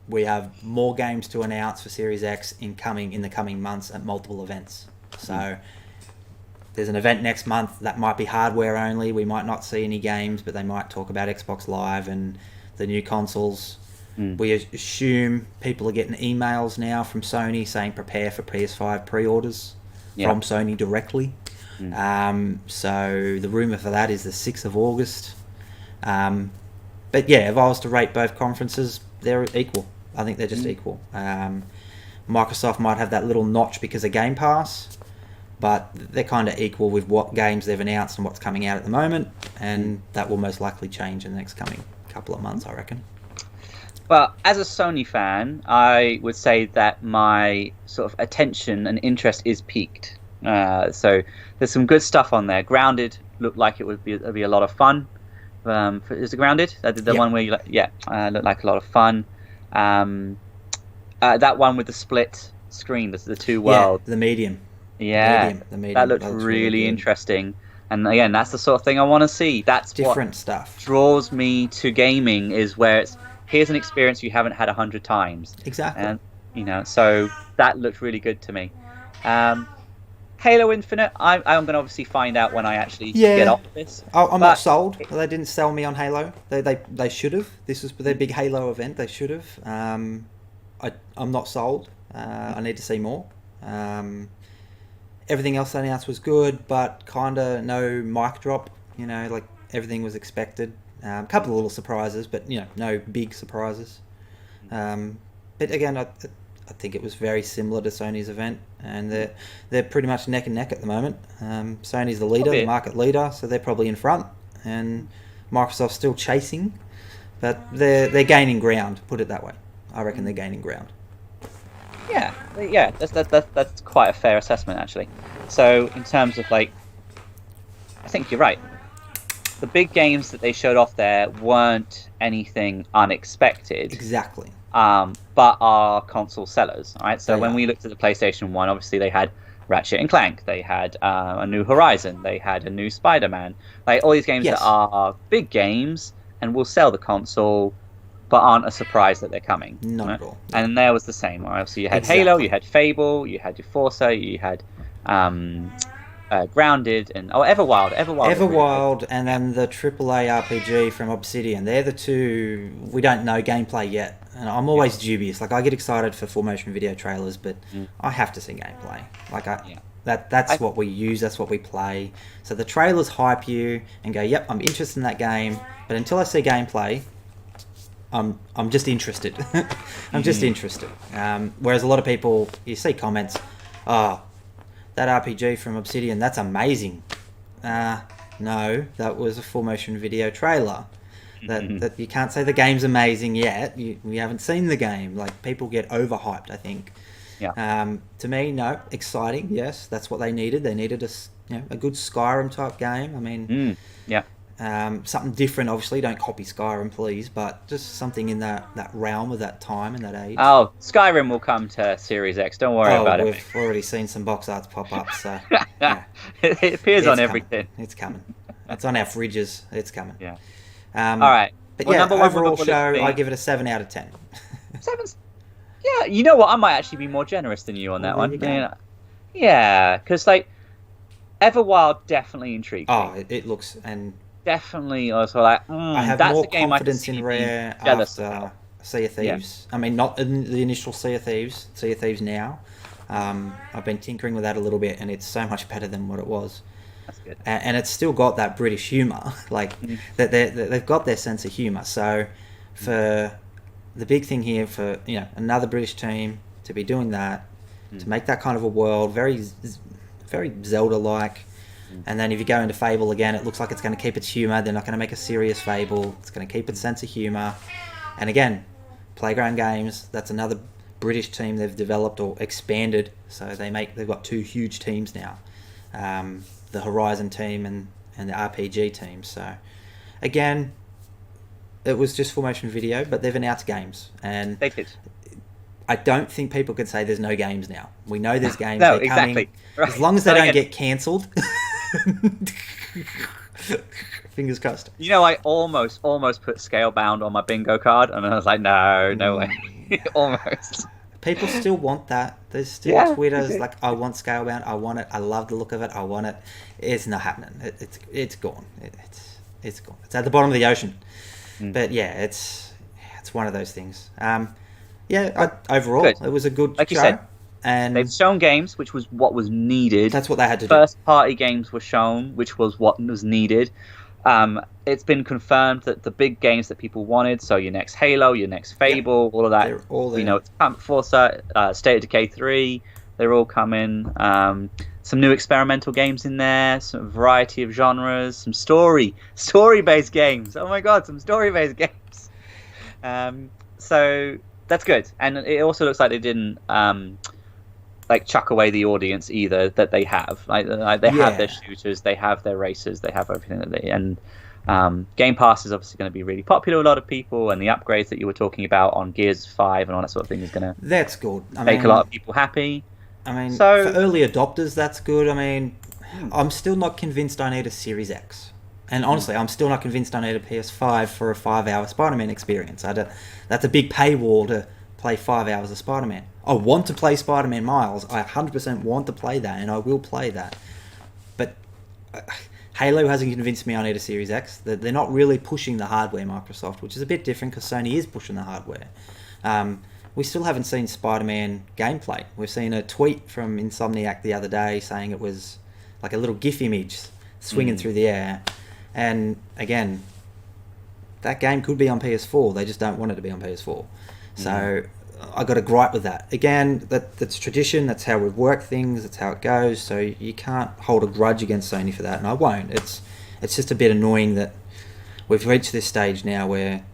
we have more games to announce for Series X in the coming months at multiple events. So there's an event next month that might be hardware only. We might not see any games, but they might talk about Xbox Live and the new consoles. We assume people are getting emails now from Sony saying prepare for PS5 pre-orders from Sony directly. So the rumour for that is the 6th of August. But yeah, if I was to rate both conferences, they're equal. I think they're just equal. Microsoft might have that little notch because of Game Pass, but they're kind of equal with what games they've announced and what's coming out at the moment, and that will most likely change in the next coming couple of months, I reckon. Well, as a Sony fan, I would say that my sort of attention and interest is peaked. So there's some good stuff on there. Grounded looked like it would be a lot of fun. Is it Grounded? The one where you looked like a lot of fun. That one with the split screen, the two worlds. Yeah, the medium. Yeah, the medium. that looked looks really good. interesting. And again, that's the sort of thing I want to see. That's Different what stuff. draws me to gaming, is where it's here's an experience you haven't had 100 times. Exactly. And so that looked really good to me. Halo Infinite, I'm going to obviously find out when I actually get off of this. I'm not sold. They didn't sell me on Halo. They should have. This was their big Halo event. They should have. I'm not sold. I need to see more. Everything else they announced was good, but kind of no mic drop. Like everything was expected. A couple of little surprises, but no big surprises. But again, I think it was very similar to Sony's event, and they're pretty much neck and neck at the moment. Sony's the leader, the market leader, so they're probably in front, and Microsoft's still chasing, but they're gaining ground. Put it that way. I reckon they're gaining ground. Yeah, that's quite a fair assessment actually. So in terms of I think you're right. The big games that they showed off there weren't anything unexpected. Exactly. but are console sellers. All right, so They when are. we looked at the PlayStation 1, obviously they had Ratchet and Clank, they had a new Horizon, they had a new Spider-Man, like all these games Yes. that are big games and will sell the console, but aren't a surprise that they're coming. Not right? at all. And there was the same. Right? So you had Halo, Exactly. you had Fable, you had your Forza, you had Grounded, and Everwild. Everwild, and then the AAA RPG from Obsidian. They're the two we don't know gameplay yet, and I'm always dubious. Like I get excited for full motion video trailers, but I have to see gameplay. Like that's what we use. That's what we play. So the trailers hype you and go, "Yep, I'm interested in that game," but until I see gameplay, I'm just interested. I'm just interested. Whereas a lot of people, you see comments, "Oh, that RPG from Obsidian, that's amazing." No, that was a full motion video trailer. That you can't say the game's amazing yet. We haven't seen the game. Like people get overhyped, I think. Yeah. To me, no, exciting. Yes, that's what they needed. They needed a good Skyrim type game. I mean, yeah. Something different. Obviously, don't copy Skyrim, please. But just something in that realm of that time and that age. Oh, Skyrim will come to Series X. Don't worry about it. We've already seen some box arts pop up. So yeah. It appears on coming. everything. It's coming. It's on our fridges. It's coming. Yeah. All right. But Well, yeah, number one overall for show, me- I give it a 7 out of 10. Seven's. Yeah, you know what? I might actually be more generous than you on that Well, one. there you go. Yeah, because like Everwild definitely intrigued me. Oh, it looks and Definitely also like I have that's more a game I can confidence see in being Rare jealous after about. Sea of Thieves. I mean, not in the initial Sea of Thieves now. I've been tinkering with that a little bit, and it's so much better than what it was. That's good. And it's still got that British humour, like that they've got their sense of humour. So, for the big thing here, for another British team to be doing that, to make that kind of a world, very Zelda-like. And then if you go into Fable again, it looks like it's going to keep its humour. They're not going to make a serious Fable. It's going to keep its sense of humour. And again, Playground Games, that's another British team they've developed or expanded. So they've got two huge teams now. The Horizon team and the RPG team. So again, it was just full motion video, but they've announced games. And they did. I don't think people can say there's no games now. We know there's games. No, They're coming. exactly. Right. As long as they So don't again- get cancelled. Fingers crossed. You know, I almost put Scalebound on my bingo card, and I was like, no way. Almost. People still want that. There's still Twitter's like, I want Scalebound. I want it. I love the look of it. I want it. It's not happening. It's gone. It's gone. It's at the bottom of the ocean. But yeah, it's one of those things. Overall, Good. it was a good Like show. you said, and they've shown games, which was what was needed. That's what they had to do. First party games were shown, which was what was needed. It's been confirmed that the big games that people wanted, so your next Halo, your next Fable, all of that, they're all there. we know it's coming. Forza, State of Decay 3, they're all coming. Some new experimental games in there, some variety of genres, some story-based games. Oh my god, some story-based games. So that's good, and it also looks like they didn't chuck away the audience either that they have. Like they have their shooters, they have their racers, they have everything that they and. Game Pass is obviously going to be really popular with a lot of people, and the upgrades that you were talking about on Gears 5 and all that sort of thing is going to that's good. make a lot of people happy. I mean, So- for early adopters, that's good. I mean, I'm still not convinced I need a Series X. And honestly, I'm still not convinced I need a PS5 for a 5-hour Spider-Man experience. That's a big paywall to play 5 hours of Spider-Man. I want to play Spider-Man Miles. I 100% want to play that, and I will play that. But Halo hasn't convinced me I need a Series X. They're not really pushing the hardware, Microsoft, which is a bit different because Sony is pushing the hardware. We still haven't seen Spider-Man gameplay. We've seen a tweet from Insomniac the other day saying it was like a little GIF image swinging through the air. And again, that game could be on PS4. They just don't want it to be on PS4. So I got a gripe with that. Again, that's tradition. That's how we've worked things. That's how it goes. So you can't hold a grudge against Sony for that, and I won't. It's just a bit annoying that we've reached this stage now where,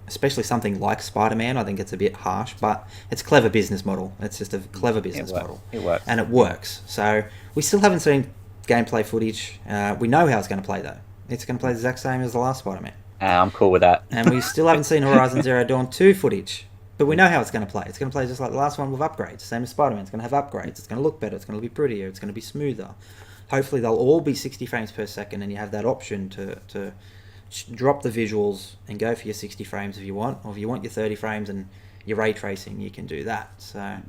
especially something like Spider-Man, I think it's a bit harsh, but it's a clever business model. It's just a clever business model. It works. And it works. So we still haven't seen gameplay footage. We know how it's going to play, though. It's going to play the exact same as the last Spider-Man. I'm cool with that. And we still haven't seen Horizon Zero Dawn 2 footage. But we know how it's going to play. It's going to play just like the last one with upgrades. Same as Spider-Man. It's going to have upgrades. It's going to look better. It's going to be prettier. It's going to be smoother. Hopefully they'll all be 60 frames per second, and you have that option to drop the visuals and go for your 60 frames if you want, or if you want your 30 frames and your ray tracing, you can do that. So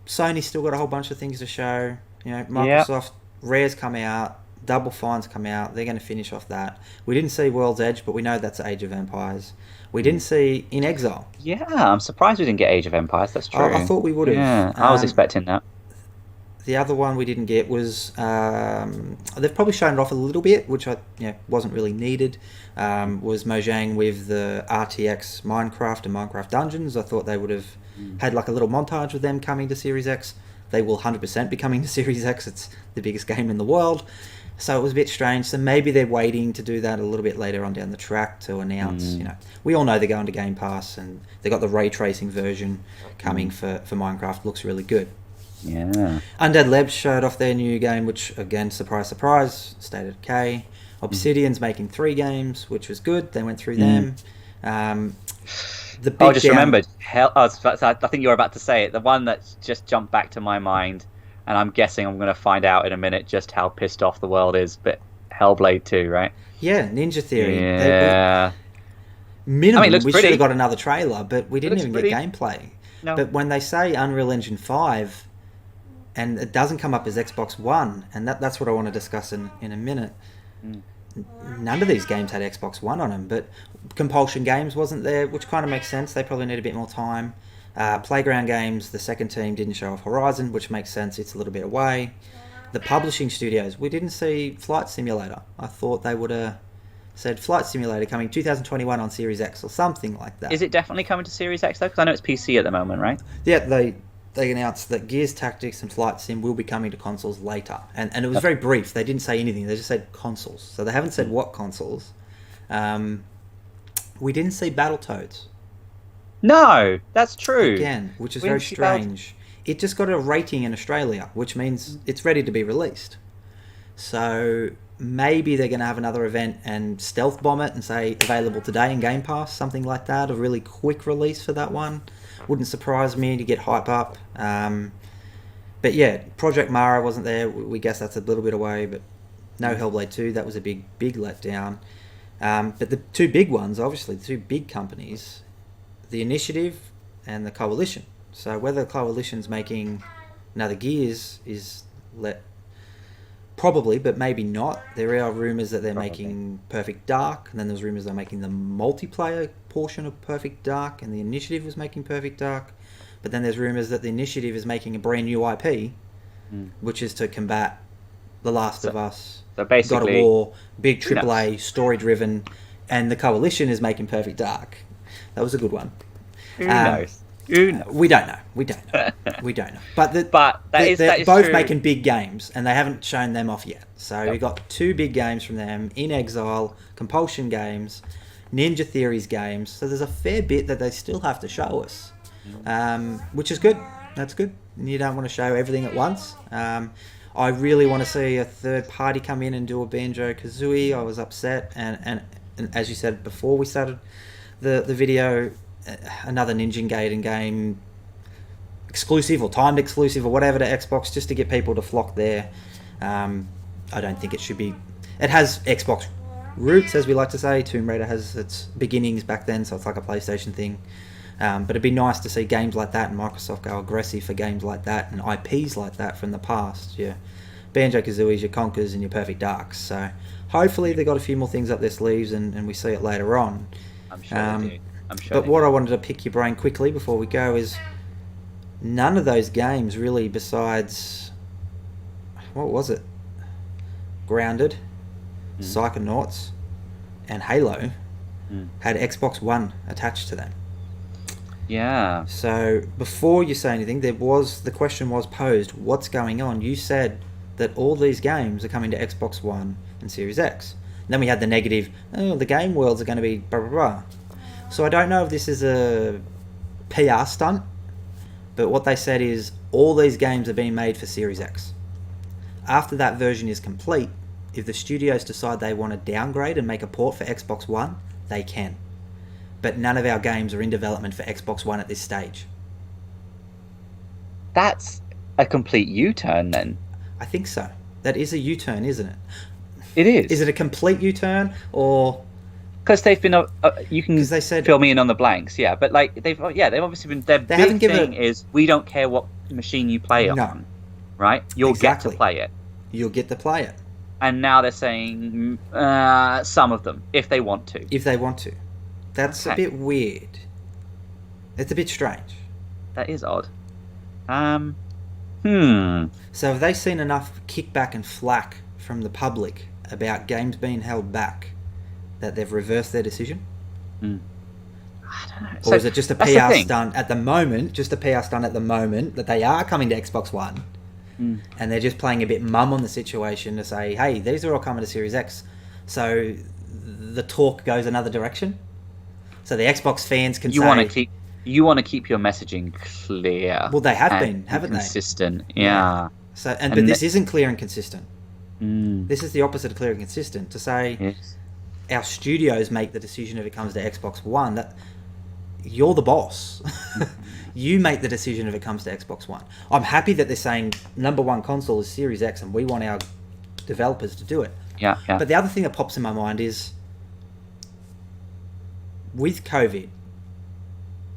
Sony's still got a whole bunch of things to show. You know, Microsoft, Rare's come out, Double Fine's come out. They're going to finish off that. We didn't see World's Edge, but we know that's Age of Empires. We didn't see In Exile. Yeah, I'm surprised we didn't get Age of Empires. That's true. I thought we would have. Yeah, I was expecting that. The other one we didn't get was they've probably shown it off a little bit, which wasn't really needed. Was Mojang with the RTX Minecraft and Minecraft Dungeons. I thought they would have had like a little montage of them coming to Series X. They will 100% be coming to Series X. It's the biggest game in the world. So it was a bit strange. So maybe they're waiting to do that a little bit later on down the track to announce. You know, we all know they're going to Game Pass, and they got the ray tracing version coming for Minecraft. Looks really good. Yeah. Undead Labs showed off their new game, which again, surprise, surprise, State of Decay. Obsidian's making 3 games, which was good. They went through them. The big I just remembered. I think you were about to say it. The one that's just jumped back to my mind, and I'm guessing I'm going to find out in a minute just how pissed off the world is. But Hellblade 2, right? Yeah, Ninja Theory. Yeah. Minimum, looks we pretty. should have got another trailer, but we didn't even pretty. get gameplay. No. But when they say Unreal Engine 5, and it doesn't come up as Xbox One, and that's what I want to discuss in a minute. None of these games had Xbox One on them, but Compulsion Games wasn't there, which kind of makes sense. They probably need a bit more time. Playground Games, the second team, didn't show off Horizon, which makes sense. It's a little bit away. The publishing studios, we didn't see Flight Simulator. I thought they would have said Flight Simulator coming 2021 on Series X or something like that. Is it definitely coming to Series X though? Because I know it's PC at the moment, right? Yeah, they announced that Gears Tactics and Flight Sim will be coming to consoles later. And it was very brief. They didn't say anything. They just said consoles. So they haven't said what consoles. We didn't see Battletoads. No, that's true. Again, which is very strange. It just got a rating in Australia, which means it's ready to be released. So maybe they're going to have another event and stealth bomb it and say available today in Game Pass, something like that. A really quick release for that one. Wouldn't surprise me to get hype up. But yeah, Project Mara wasn't there. We guess that's a little bit away, but no Hellblade 2. That was a big letdown. But the 2 big ones, obviously, the 2 big companies, the Initiative and the Coalition. So whether the Coalition's making another Gears is probably, but maybe not. There are rumours that they're making Perfect Dark, and then there's rumours they're making the multiplayer portion of Perfect Dark, and the Initiative was making Perfect Dark. But then there's rumours that the Initiative is making a brand new IP, which is to combat The Last of Us, so basically, God of War, big AAA, story-driven, and the Coalition is making Perfect Dark. That was a good one. Who knows? Who knows? We don't know. We don't know. But they're both true. making big games, and they haven't shown them off yet. So we got 2 big games from them: In Exile, Compulsion Games, Ninja Theory's games. So there's a fair bit that they still have to show us, which is good. That's good. You don't want to show everything at once. I really want to see a third party come in and do a Banjo-Kazooie. I was upset, and as you said before we started the video, another Ninja Gaiden game, exclusive or timed exclusive or whatever to Xbox, just to get people to flock there. I don't think it should be. It has Xbox roots, as we like to say. Tomb Raider has its beginnings back then, so it's like a PlayStation thing. But it'd be nice to see games like that and Microsoft go aggressive for games like that and IPs like that from the past. Your Banjo-Kazooies, your Conkers, and your Perfect Darks. So hopefully they got a few more things up their sleeves and we see it later on. I'm sure they do. But what I wanted to pick your brain quickly before we go is none of those games really, besides, what was it? Grounded, Psychonauts, and Halo had Xbox One attached to them. Yeah. So before you say anything, the question was posed, what's going on? You said that all these games are coming to Xbox One and Series X. And then we had the negative, the game worlds are going to be blah, blah, blah. So I don't know if this is a PR stunt, but what they said is all these games are being made for Series X. After that version is complete, if the studios decide they want to downgrade and make a port for Xbox One, they can. but none of our games are in development for Xbox One at this stage. That's a complete U-turn then. I think so. That is a U-turn, isn't it? It is. Is it a complete U-turn, or because they've been you can they said, fill me in on the blanks, yeah, but like they've obviously been, their big thing is we don't care what machine you play on, right? You'll get to play it. You'll get to play it. And now they're saying some of them, if they want to. If they want to. That's a bit weird. It's a bit strange. That is odd. So have they seen enough kickback and flack from the public about games being held back that they've reversed their decision? I don't know. Or So is it just a that's the PR thing. stunt at the moment? Just a PR stunt at the moment that they are coming to Xbox One, and they're just playing a bit mum on the situation to say, "Hey, these are all coming to Series X," so the talk goes another direction. So the Xbox fans can You say, want to keep your messaging clear. Well, they have and been, haven't they? consistent. Yeah. So, but this isn't clear and consistent. This is the opposite of clear and consistent. To say our studios make the decision if it comes to Xbox One, that you're the boss. You make the decision if it comes to Xbox One. I'm happy that they're saying number one console is Series X and we want our developers to do it. Yeah. But the other thing that pops in my mind is, with COVID,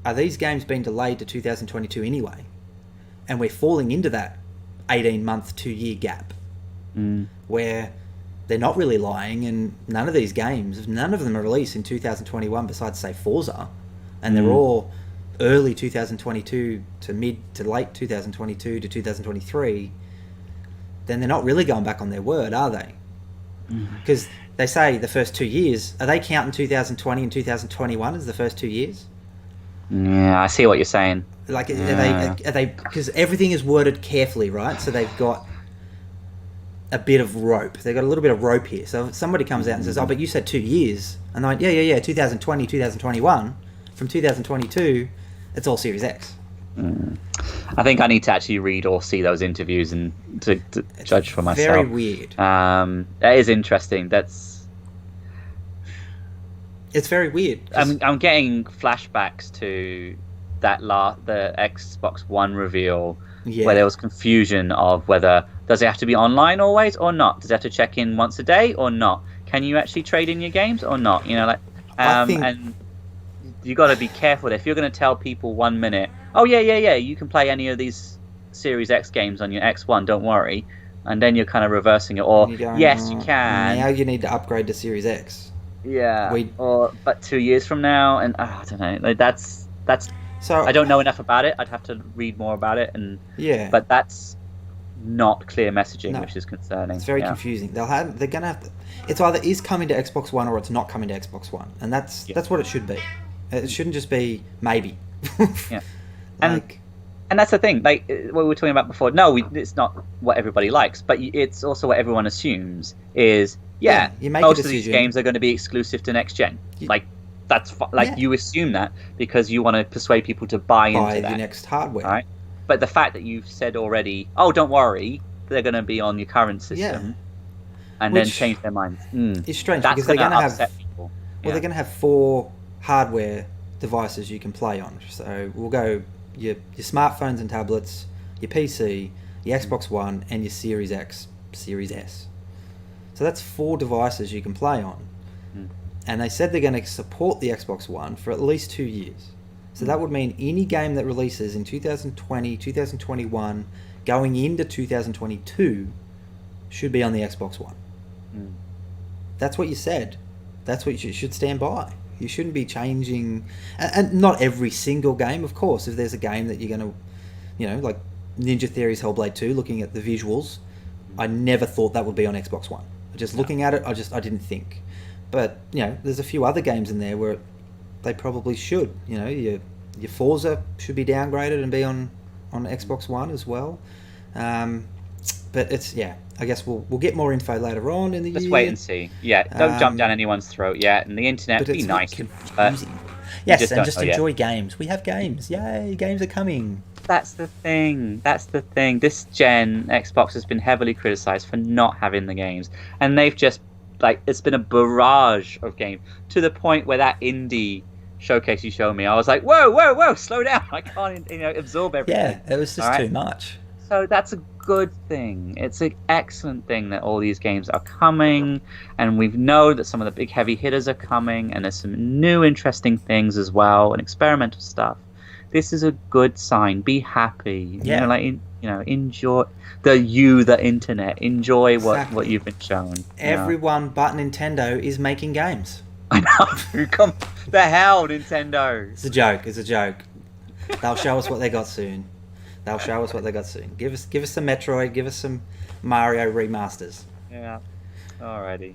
are these games being delayed to 2022 anyway? And we're falling into that 18-month, 2-year gap where they're not really lying, and none of these games, none of them are released in 2021 besides, say, Forza, and they're all early 2022 to mid to late 2022 to 2023, then they're not really going back on their word, are they? Because they say the first 2 years, are they counting 2020 and 2021 as the first 2 years? Yeah, I see what you're saying. Like, are they? Because everything is worded carefully, right? So they've got a bit of rope. They've got a little bit of rope here. So if somebody comes out and says, "Oh, but you said 2 years," and they're like, "Yeah, 2020, 2021. From 2022, it's all Series X." I think I need to actually read or see those interviews and to judge for myself. Very weird. That is interesting. It's very weird. I'm getting flashbacks to the Xbox One reveal where there was confusion of whether does it have to be online always or not? Does it have to check in once a day or not? Can you actually trade in your games or not? You know, like and you got to be careful if you're going to tell people 1 minute, "Oh yeah, you can play any of these Series X games on your X1, don't worry," and then you're kind of reversing it, or going, yes, you can. Now you need to upgrade to Series X. Yeah, but 2 years from now, and I don't know. Like, that's. So I don't know enough about it. I'd have to read more about it, but that's not clear messaging, which is concerning. It's very confusing. They're gonna have to. It's either is coming to Xbox One or it's not coming to Xbox One, and that's what it should be. It shouldn't just be maybe. Yeah, and that's the thing. Like what we were talking about before. No, it's not what everybody likes, but it's also what everyone assumes is. Yeah, you make most a of these decision. games are going to be exclusive to next gen. Like that's you assume that because you want to persuade people to buy into that. the next hardware. Right? But the fact that you've said already, "Oh, don't worry, they're going to be on your current system," and then change their minds. It's strange that's because they're going to upset have people. Well, they're going to have 4 hardware devices you can play on. So we'll go your smartphones and tablets, your PC, your Xbox One, and your Series X, Series S. So that's 4 devices you can play on. And they said they're going to support the Xbox One for at least 2 years. So that would mean any game that releases in 2020, 2021, going into 2022, should be on the Xbox One. That's what you said. That's what you should stand by. You shouldn't be changing... And not every single game, of course. If there's a game that you're going to... like Ninja Theory's Hellblade 2, looking at the visuals, I never thought that would be on Xbox One. Just looking at it, I didn't think. But, there's a few other games in there where they probably should. Your Forza should be downgraded and be on Xbox One as well. But it's, I guess we'll get more info later on in the year. Just wait and see. Yeah, don't jump down anyone's throat yet. And the internet, be nice. Yes, and just enjoy games. We have games. Yay, games are coming. That's the thing. This gen, Xbox has been heavily criticized for not having the games. And they've just, it's been a barrage of games to the point where that indie showcase you showed me, I was like, whoa, slow down. I can't, absorb everything. Yeah, it was just too much. So that's a good thing. It's an excellent thing that all these games are coming, and we know that some of the big heavy hitters are coming, and there's some new interesting things as well, and experimental stuff. This is a good sign. Be happy. Yeah. Enjoy the internet. Enjoy what you've been shown. Everyone but Nintendo is making games. I know. Come the hell, Nintendo. It's a joke. They'll show us what they got soon. Give us some Metroid. Give us some Mario remasters. Yeah. Alrighty.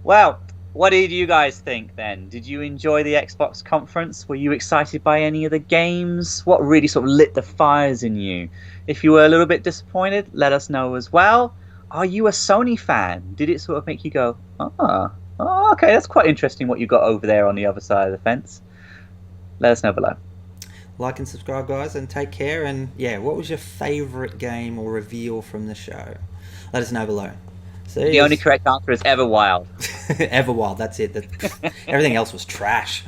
Well, what did you guys think then? Did you enjoy the Xbox conference? Were you excited by any of the games? What really sort of lit the fires in you? If you were a little bit disappointed, let us know as well. Are you a Sony fan? Did it sort of make you go, okay, that's quite interesting what you got over there on the other side of the fence? Let us know below. Like and subscribe, guys, and take care. And yeah, what was your favourite game or reveal from the show? Let us know below. The only correct answer is Everwild. Everwild, that's it. Everything else was trash.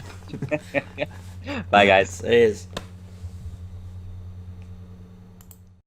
Bye, guys. See yous.